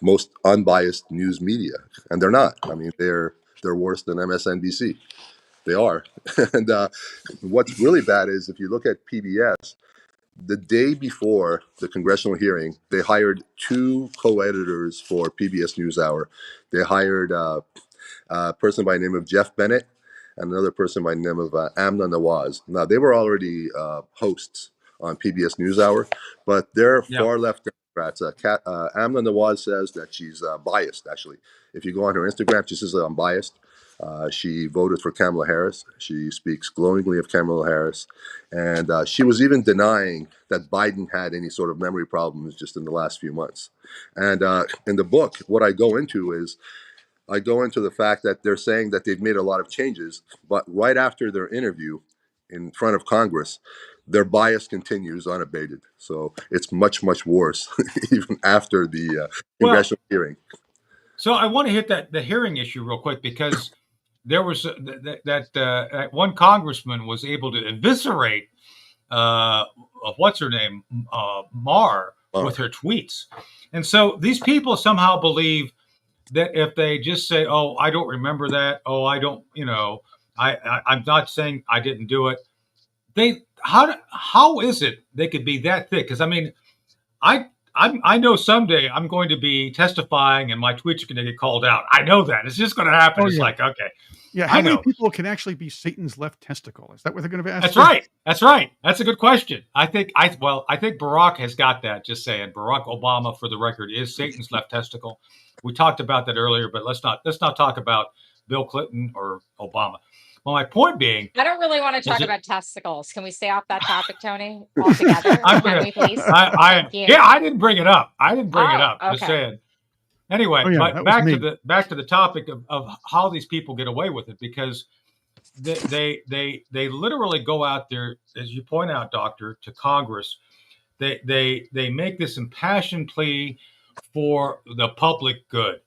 most unbiased news media. And they're not. I mean, they're worse than MSNBC. They are. And what's really bad is if you look at PBS, the day before the congressional hearing, they hired two co-editors for PBS NewsHour. They hired a person by the name of Jeff Bennett and another person by the name of Amna Nawaz. Now, they were already hosts on PBS NewsHour, but they're far left Democrats. Amna Nawaz says that she's biased, actually. If you go on her Instagram, she says that I'm biased. She voted for Kamala Harris. She speaks glowingly of Kamala Harris. And she was even denying that Biden had any sort of memory problems just in the last few months. And in the book, what I go into is I go into the fact that they're saying that they've made a lot of changes, but right after their interview in front of Congress, their bias continues unabated. So it's much, much worse, even after the congressional hearing. So I want to hit the hearing issue real quick because there was that one congressman was able to eviscerate what's her name, Marr, with her tweets. And so these people somehow believe that if they just say, "Oh, I don't remember that," "Oh, I don't," I'm not saying I didn't do it. How is it they could be that thick? Because I mean, I know someday I'm going to be testifying and my tweets are going to get called out. I know that. It's just going to happen. It's like, okay. Yeah. How many people can actually be Satan's left testicle? Is that what they're going to be asking? That's right. That's right. That's a good question. I think Barack has got that. Just saying, Barack Obama, for the record, is Satan's left testicle. We talked about that earlier, but let's not talk about Bill Clinton or Obama. Well, my point being, I don't really want to talk about testicles. Can we stay off that topic, Tony, altogether? Can we please? I didn't bring it up. Just Okay. saying. Anyway, Oh yeah, but that was me. back to the topic of how these people get away with it, because they literally go out there, as you point out, Doctor, to Congress. They make this impassioned plea for the public good.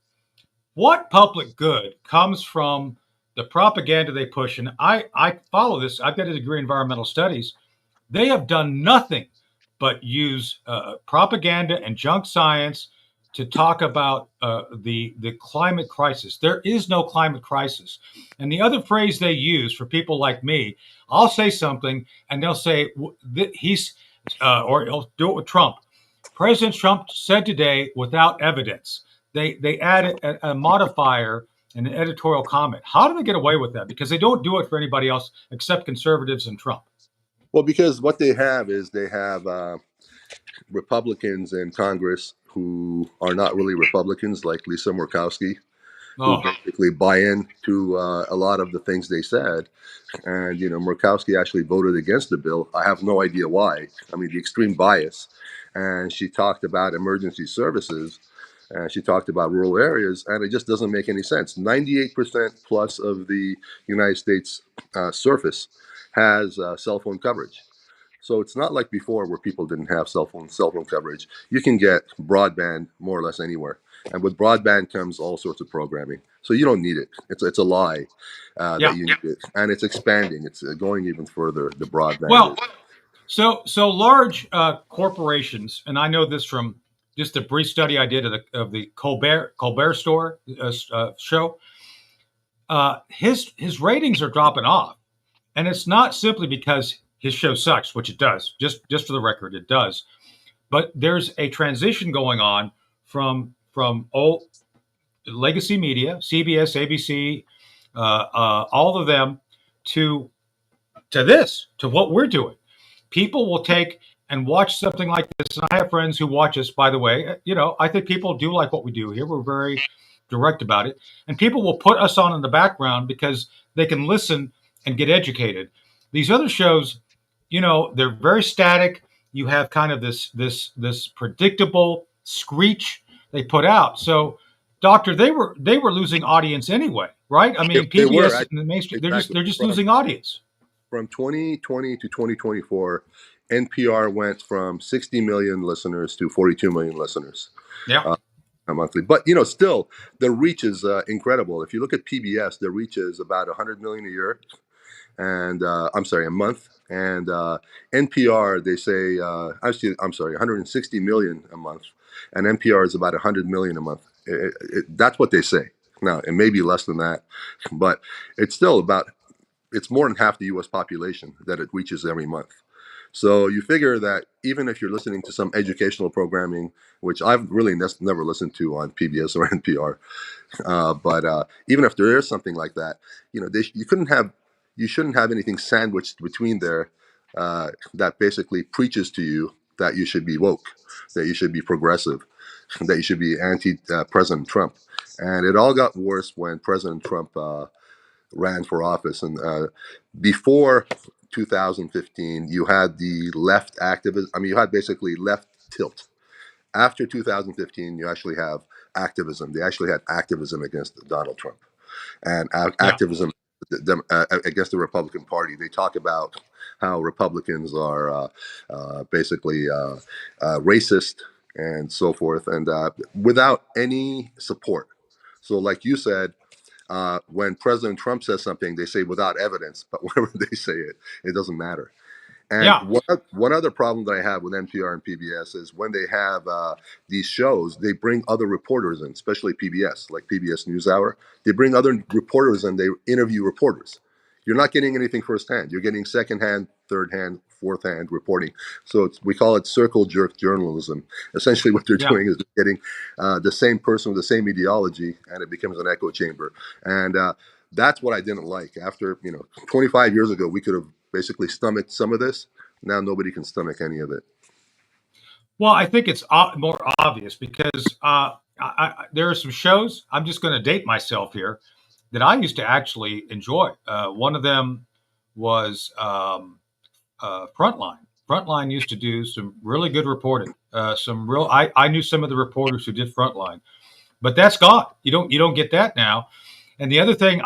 What public good comes from the propaganda they push? And I follow this. I've got a degree in environmental studies. They have done nothing but use propaganda and junk science to talk about the climate crisis. There is no climate crisis. And the other phrase they use for people like me, I'll say something and they'll say or he'll do it with Trump. President Trump said today without evidence. They add a modifier in an editorial comment. How do they get away with that? Because they don't do it for anybody else except conservatives and Trump. Well, because what they have is they have Republicans in Congress who are not really Republicans, like Lisa Murkowski, who Oh, basically buy into a lot of the things they said. And, Murkowski actually voted against the bill. I have no idea why. I mean, the extreme bias. And she talked about emergency services, and she talked about rural areas, and it just doesn't make any sense. 98% plus of the United States surface has cell phone coverage. So it's not like before where people didn't have cell phone coverage. You can get broadband more or less anywhere. And with broadband comes all sorts of programming. So you don't need it. It's a lie yeah. that you need it. And it's expanding. It's going even further, the broadband Well, is. so large corporations, and I know this from just a brief study I did of the Colbert store show. His ratings are dropping off, and it's not simply because his show sucks, which it does. Just for the record, it does. But there's a transition going on from old legacy media, CBS, ABC, all of them, to what we're doing. People will take and watch something like this. And I have friends who watch us, by the way. I think people do like what we do here. We're very direct about it. And people will put us on in the background because they can listen and get educated. These other shows, they're very static. You have kind of this predictable screech they put out. So, Doctor, they were losing audience anyway, right? I mean, They were, PBS and the mainstream, exactly. they're just losing audience. From 2020 to 2024, NPR went from 60 million listeners to 42 million listeners. Yeah. Monthly. But still the reach is incredible. If you look at PBS, the reach is about 100 million a year, and I'm sorry, a month. And NPR, they say, I'm sorry, 160 million a month, and NPR is about 100 million a month. That's what they say. Now it may be less than that, but it's still it's more than half the U.S. population that it reaches every month. So you figure that even if you're listening to some educational programming, which I've really never listened to on PBS or NPR, but even if there is something like that, you shouldn't have anything sandwiched between there that basically preaches to you that you should be woke, that you should be progressive, that you should be anti-President Trump. And it all got worse when President Trump ran for office. And before 2015, you had the left activism. I mean, you had basically left tilt. After 2015, you actually have activism. They actually had activism against Donald Trump and Yeah. activism against the Republican Party. They talk about how Republicans are basically racist and so forth, and without any support. So, like you said, when President Trump says something, they say without evidence, but whenever they say it, it doesn't matter. And Yeah. one other problem that I have with NPR and PBS is when they have these shows, they bring other reporters in, especially PBS, like PBS NewsHour. They bring other reporters and they interview reporters. You're not getting anything firsthand. You're getting secondhand, third hand, fourth hand reporting. So we call it circle jerk journalism. Essentially, what they're Yeah. doing is they're getting the same person with the same ideology, and it becomes an echo chamber. And that's what I didn't like. After 25 years ago, we could have basically stomached some of this. Now nobody can stomach any of it. Well, I think it's more obvious because there are some shows. I'm just going to date myself here that I used to actually enjoy. One of them was Frontline. Frontline used to do some really good reporting. I knew some of the reporters who did Frontline. but that's gone. You don't get that now. And the other thing,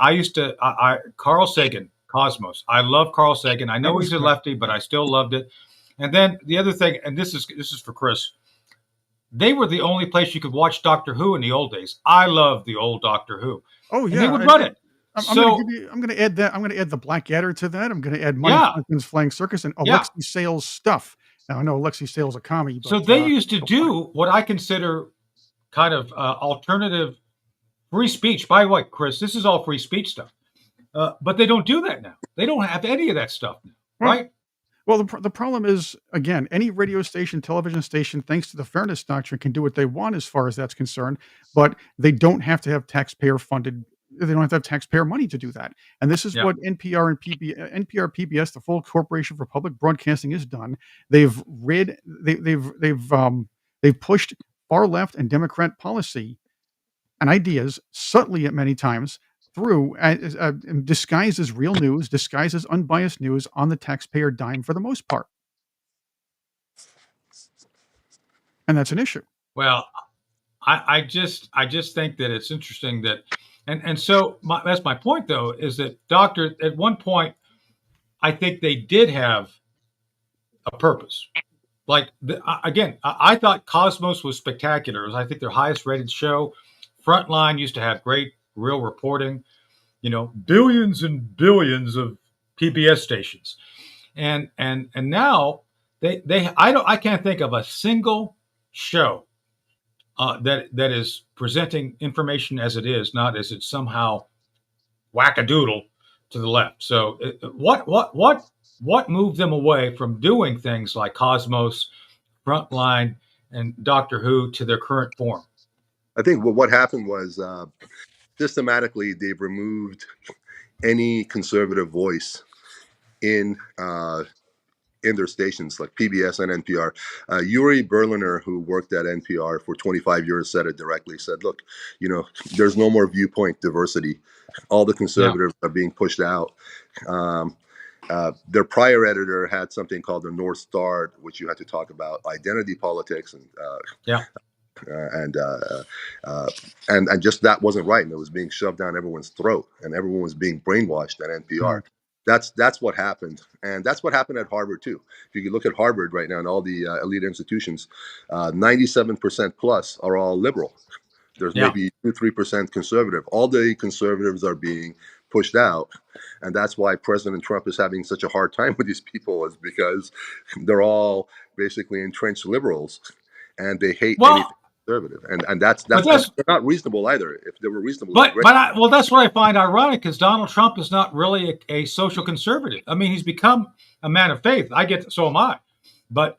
Carl Sagan, Cosmos. I love Carl Sagan. I That know was he's a good. lefty, but I still loved it. And then the other thing, and this is for Chris. They were the only place you could watch Doctor Who in the old days. I love the old Doctor Who, Oh, and they yeah, would run and it. I'm gonna give So you I'm gonna add that I'm gonna add the Blackadder to that, I'm gonna add Monty yeah, Python's Flying Circus and yeah. Alexi Sale's stuff. Now, I know Alexi Sale's a commie, So but, they used to still funny. do what I consider kind of alternative free speech. By the way, Chris, this is all free speech stuff. But they don't do that now. They don't have any of that stuff now, Well right? well, the problem is, again, any radio station, television station, thanks to the fairness doctrine, can do what they want as far as that's concerned, but they don't have to have taxpayer-funded they don't have to have taxpayer money to do that, and this is Yeah. what NPR, PBS, the full Corporation for Public Broadcasting has done. They've rid they've pushed far left and Democrat policy and ideas subtly at many times through disguised as real news, disguised as unbiased news on the taxpayer dime for the most part. And that's an issue. Well, I just think that it's interesting that, and so that's my point though, is that Doctor at one point I think they did have a purpose. Like I thought Cosmos was spectacular. It was, I think, their highest rated show. Frontline used to have great real reporting. You know, billions and billions of PBS stations, and now I can't think of a single show that is presenting information as it is, not as it's somehow wackadoodle to the left. So what moved them away from doing things like Cosmos, Frontline, and Doctor Who to their current form? I think what happened was systematically they've removed any conservative voice in their stations like PBS and NPR. Yuri Berliner, who worked at NPR for 25 years, said it directly. Said, "Look, there's no more viewpoint diversity. All the Yeah, conservatives are being pushed out." Um, their prior editor had something called the North Star, which you had to talk about identity politics yeah. and uh, uh, and just that wasn't right, and it was being shoved down everyone's throat, and everyone was being brainwashed at NPR. Mm. That's what happened, and that's what happened at Harvard too. If you look at Harvard right now and all the elite institutions, 97% plus are all liberal. There's Yeah. maybe 2-3% conservative. All the conservatives are being pushed out, and that's why President Trump is having such a hard time with these people, is because they're all basically entrenched liberals, and they hate anything Well, conservative, and that's but and that's they're not reasonable either. If they were reasonable, it'd be great. well, that's what I find ironic, because Donald Trump is not really a social conservative. I mean, he's become a man of faith. I get so am I, but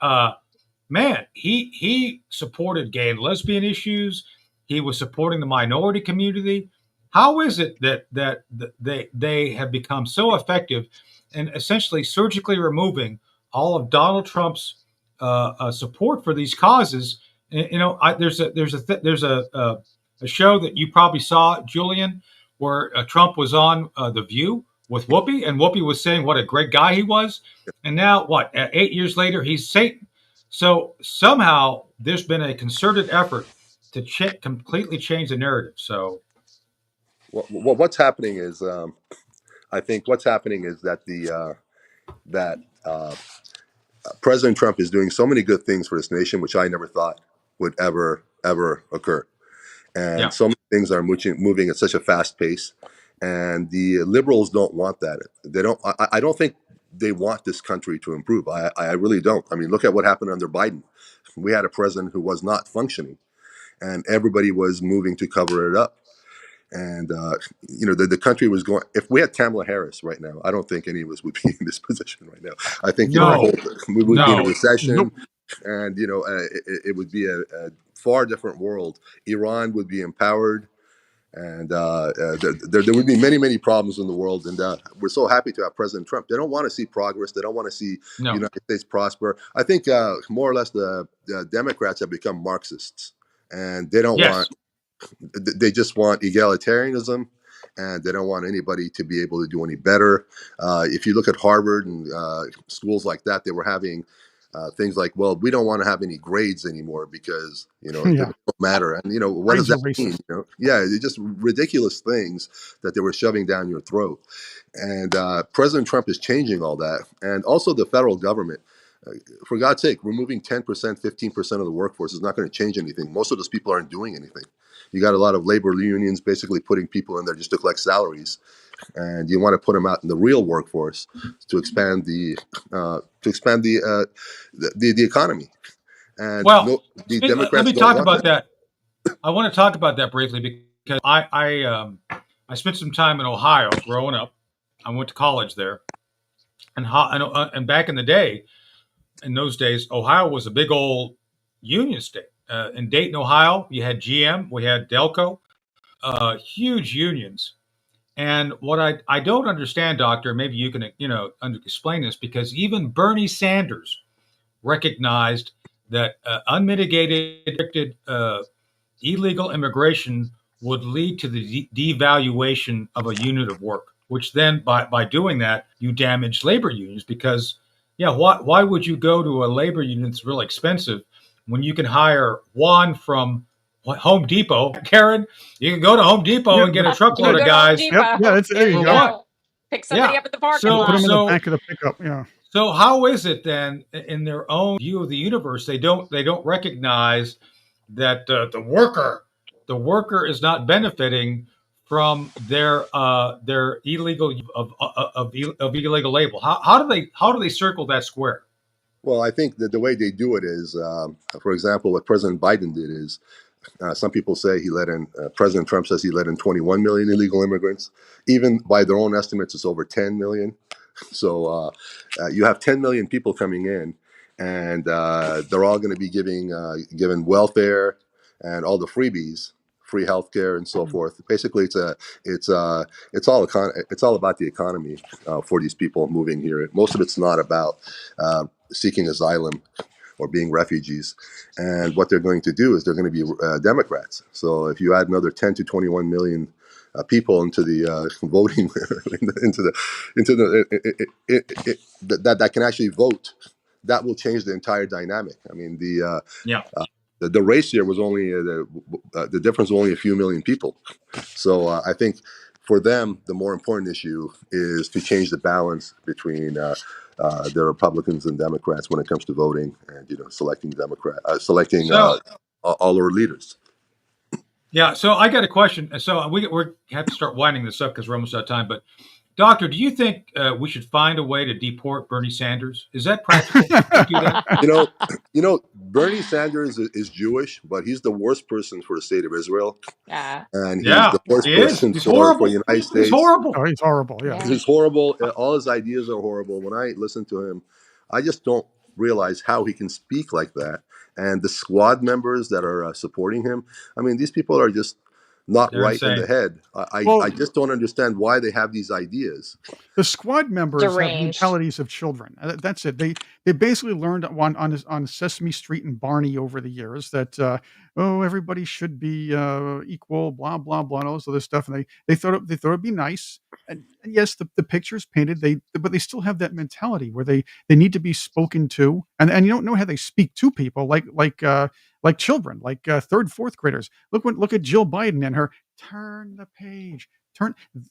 man, he supported gay and lesbian issues. He was supporting the minority community. How is it that they have become so effective in essentially surgically removing all of Donald Trump's support for these causes? There's a show that you probably saw, Julian, where Trump was on The View with Whoopi, and Whoopi was saying what a great guy he was. And now, 8 years later, he's Satan. So somehow there's been a concerted effort to completely change the narrative. So What's happening is, I think what's happening is that that President Trump is doing so many good things for this nation, which I never thought would ever occur. And yeah, so many things are moving at such a fast pace, and the liberals don't want that. They don't. I don't think they want this country to improve. I really don't. I mean, look at what happened under Biden. We had a president who was not functioning, and everybody was moving to cover it up. And the country was going. If we had Kamala Harris right now, I don't think any of us would be in this position right now. I think no, we would be in a no, recession, Nope. and it would be a far different world. Iran would be empowered, and there would be many problems in the world. And we're so happy to have President Trump. They don't want to see progress. They don't want to see the no. United States prosper. I think more or less the Democrats have become Marxists, and they don't Yes, want. They just want egalitarianism, and they don't want anybody to be able to do any better. If you look at Harvard and schools like that, they were having things like, well, we don't want to have any grades anymore because they Yeah, don't matter. And what does grades are that mean? racist. Yeah, it's just ridiculous things that they were shoving down your throat. And President Trump is changing all that, and also the federal government. For God's sake, removing 10%, 15% of the workforce is not going to change anything. Most of those people aren't doing anything. You got a lot of labor unions basically putting people in there just to collect salaries, and you want to put them out in the real workforce to expand the economy. And Well, no, the let Democrats me don't talk want about that. that. I want to talk about that briefly because I spent some time in Ohio growing up. I went to college there, and back in the day, in those days, Ohio was a big old union state. In Dayton, Ohio, you had GM, we had Delco, huge unions. And what I don't understand, Doctor, maybe you can explain this, because even Bernie Sanders recognized that unmitigated illegal immigration would lead to the devaluation of a unit of work, which then by doing that, you damage labor unions because, yeah, why would you go to a labor union that's really expensive when you can hire Juan from Home Depot? Karen, you can go to Home Depot Yeah, and get a that's You can truckload it. of go to Home guys Yep, yeah, Depot. that's There there you you for go. what? go. Pick somebody Yeah. up at the parking Put them lot. in the So back of the pickup. Yeah. so how is it then, in their own view of the universe, they don't recognize that the worker is not benefiting from their illegal of illegal labor? How do they circle that square? Well, I think that the way they do it is, for example, what President Biden did is, some people say President Trump says he let in 21 million illegal immigrants. Even by their own estimates, it's over 10 million. So you have 10 million people coming in, and they're all going to be given welfare and all the freebies, free healthcare and so forth. Basically, it's all about the economy for these people moving here. Most of it's not about seeking asylum or being refugees. And what they're going to do is they're going to be Democrats. So if you add another 10 to 21 million people into the voting that can actually vote, that will change the entire dynamic. I mean, Yeah. the race here was only the difference was only a few million people. So I think for them, the more important issue is to change the balance between the Republicans and Democrats when it comes to voting and selecting So all our leaders. yeah. So I got a question. So we have to start winding this up because we're almost out of time. But Doctor, do you think we should find a way to deport Bernie Sanders? Is that practical? Can we do that? You know, Bernie Sanders is Jewish, but he's the worst person for the state of Israel, Yeah. and he's Yeah, the worst he is. person He's for the horrible. United He's States. horrible. Oh, he's horrible. Yeah. Yeah. He's horrible. All his ideas are horrible. When I listen to him, I just don't realize how he can speak like that. And the squad members that are supporting him, I mean, these people are just not They're right in the insane. head. I Well, just don't understand why they have these ideas. the squad members have Deranged. mentalities of children. That's it. They basically learned on Sesame Street and Barney over the years that everybody should be equal, blah blah blah, and all this other stuff. And they thought it'd be nice. And yes, the picture's painted. But they still have that mentality where they need to be spoken to, and you don't know how they speak to people like children, like third, fourth graders. Look at Jill Biden and her turn the page. Turn No,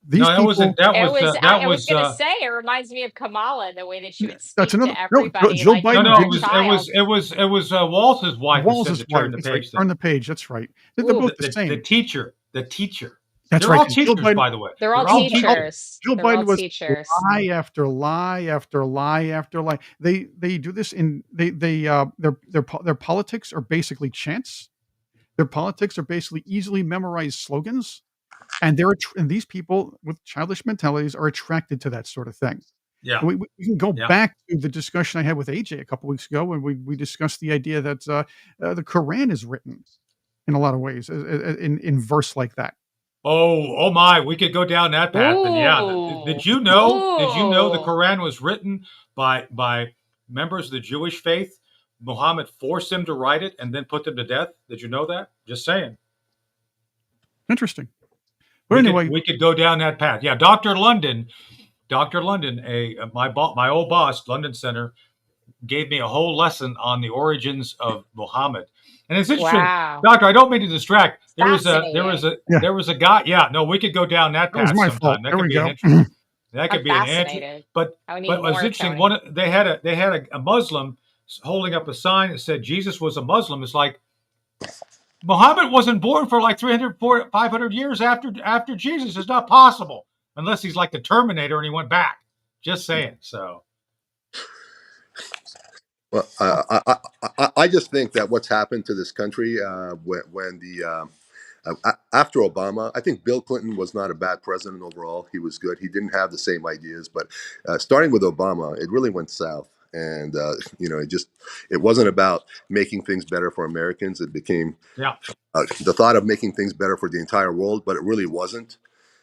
these that wasn't. people. I was gonna say it reminds me of Kamala, the way that she would That's speak another to no. everybody Jill like they no, Biden were no. a It didn't. was it was child. it was Waltz's wife who said Walls' to turn wife. the That's right. page. Turn There, the page. That's right. They're Ooh, both the the same. teacher, the teacher. That's They're right. all 'Cause Jill teachers, Biden. by the way. they're all They're all Jill, teachers. teachers. Jill They're all Biden was teachers. lie after lie after lie after lie. They do this in their politics are basically chants. Their politics are basically easily memorized slogans, and and these people with childish mentalities are attracted to that sort of thing. Yeah, And we can go yeah. back to the discussion I had with AJ a couple weeks ago when we discussed the idea that the Quran is written in a lot of ways in verse like that. Oh my, we could go down that path. And yeah, Ooh. did you know? Did you know the Ooh. Quran was written by members of the Jewish faith? Muhammad forced them to write it and then put them to death. Did you know that? Just saying. Interesting. But anyway, We could go down that path. Yeah, Dr. London, a my old boss, London Center, gave me a whole lesson on the origins of Muhammad. And it's interesting, Wow. Doctor. I don't mean to distract. There was Fascinating. a guy. Yeah, no, we could go down that That was path my sometime. fault. That There could we be an go. interesting. That I'm could be an anti. fascinated. But I would need what's more, interesting, Tony. they had a Muslim holding up a sign that said Jesus was a Muslim. It's like Muhammad wasn't born for like 300, 400, 500 years after Jesus. It's not possible unless he's like the Terminator and he went back. Just saying. So. Well, I just think that what's happened to this country when after Obama, I think Bill Clinton was not a bad president overall. He was good. He didn't have the same ideas, but starting with Obama, it really went south. And it wasn't about making things better for Americans. It became the thought of making things better for the entire world, but it really wasn't.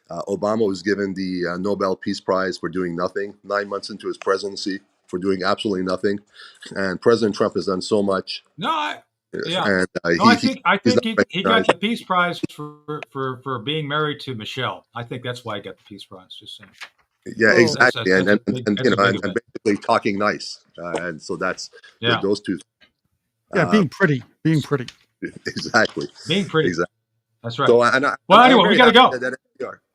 Obama was given the Nobel Peace Prize for doing nothing 9 months into his presidency, for doing absolutely nothing. And President Trump has done so much. No, And I think he got recognized. the Peace Prize for being married to Michelle. I think that's why he got the Peace Prize. Just saying. Yeah, Oh. exactly. That's a And big basically talking nice. And so that's those two. Yeah, being pretty. Exactly. Being pretty. Exactly. That's right. So, Anyway, we got to go. That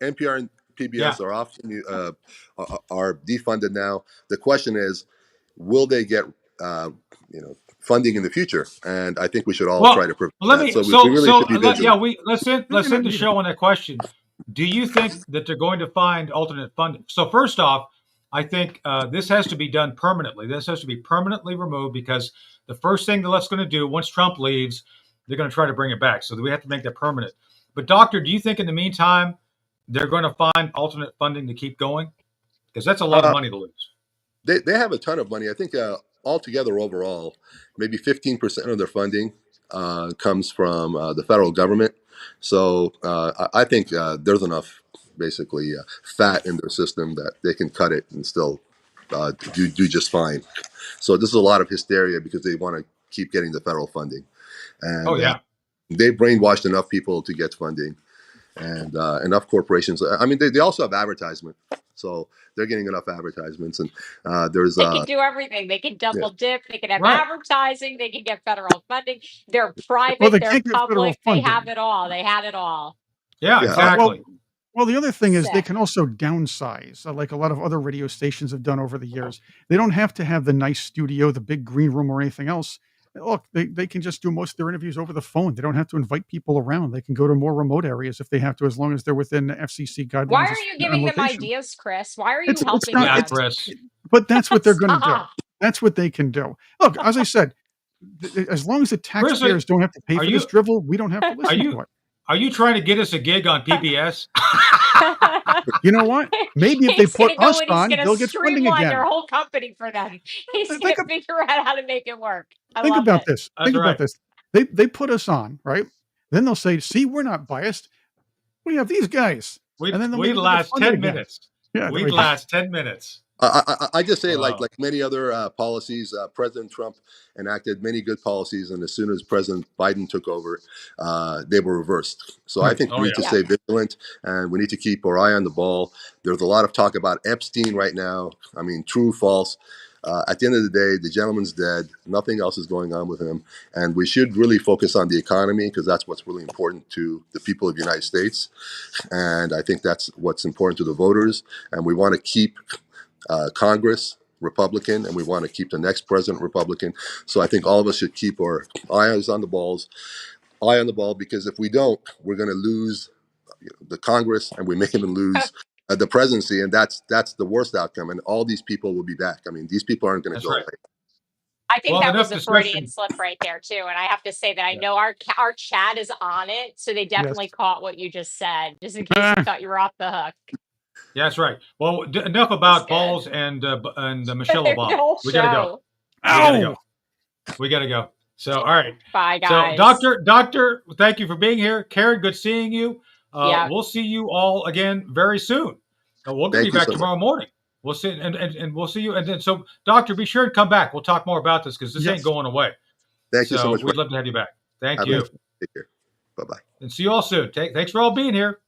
NPR and PBS are often are defunded now. The question is, will they get funding in the future? And I think we should all try to prevent that. Let's end the show on that question. Do you think that they're going to find alternate funding? So first off, I think this has to be done permanently. This has to be permanently removed, because the first thing that's going to do once Trump leaves, they're going to try to bring it back. So we have to make that permanent. But Doctor, do you think in the meantime they're going to find alternate funding to keep going? Because that's a lot of money to lose. They have a ton of money. I think altogether overall, maybe 15% of their funding comes from the federal government. So I think there's enough, basically, fat in their system that they can cut it and still do just fine. So this is a lot of hysteria because they want to keep getting the federal funding. And they brainwashed enough people to get funding, and enough corporations. I mean, they also have advertisement. So they're getting enough advertisements, and there's they can do everything. They can double dip. They can have advertising. They can get federal funding. They're private. They they're can't get federal public. They funding. have it all. They had it all. Yeah, exactly. Well, the other thing is they can also downsize, like a lot of other radio stations have done over the years. They don't have to have the nice studio, the big green room, or anything else. Look, they can just do most of their interviews over the phone. They don't have to invite people around. They can go to more remote areas if they have to, as long as they're within FCC guidelines. Why are you giving them ideas, Chris? Why are you helping them? Chris. But that's what they're going to do. That's what they can do. Look, as I said, as long as the taxpayers don't have to pay for this drivel, we don't have to listen to it. Are you trying to get us a gig on PBS? You know what? Maybe if they put us on, they'll get funding again. Their whole company for them. He's going to figure out how to make it work. Think about this. Think about this. They put us on, right? Then they'll say, "See, we're not biased. We have these guys." And then we last 10 minutes. Yeah, we last 10 minutes. I just say, like many other policies, President Trump enacted many good policies, and as soon as President Biden took over, they were reversed. So I think we need to stay vigilant, and we need to keep our eye on the ball. There's a lot of talk about Epstein right now. I mean, true, false. At the end of the day, the gentleman's dead. Nothing else is going on with him, and we should really focus on the economy, because that's what's really important to the people of the United States, and I think that's what's important to the voters. And we want to keep Congress Republican, and we want to keep the next president Republican. So I think all of us should keep our eyes on the ball, because if we don't, we're going to lose the Congress, and we may even lose the presidency, and that's the worst outcome. And all these people will be back. I mean, these people aren't going to go away. I think that was a Freudian slip right there too, and I have to say that I know our chat is on it, so they definitely caught what you just said, just in case you thought you were off the hook. Yeah, that's right. Well, enough about balls and Michelle Obama. We gotta go. We gotta go. So, all right. Bye, guys. So, Doctor, thank you for being here. Karyn, good seeing you. We'll see you all again very soon. We'll be back tomorrow morning. We'll see, and we'll see you. And then, so, Doctor, be sure and come back. We'll talk more about this, because this ain't going away. Thank you so much. We'd love to have you back. Thank you. Take care. Bye-bye. And see you all soon. Thanks for all being here.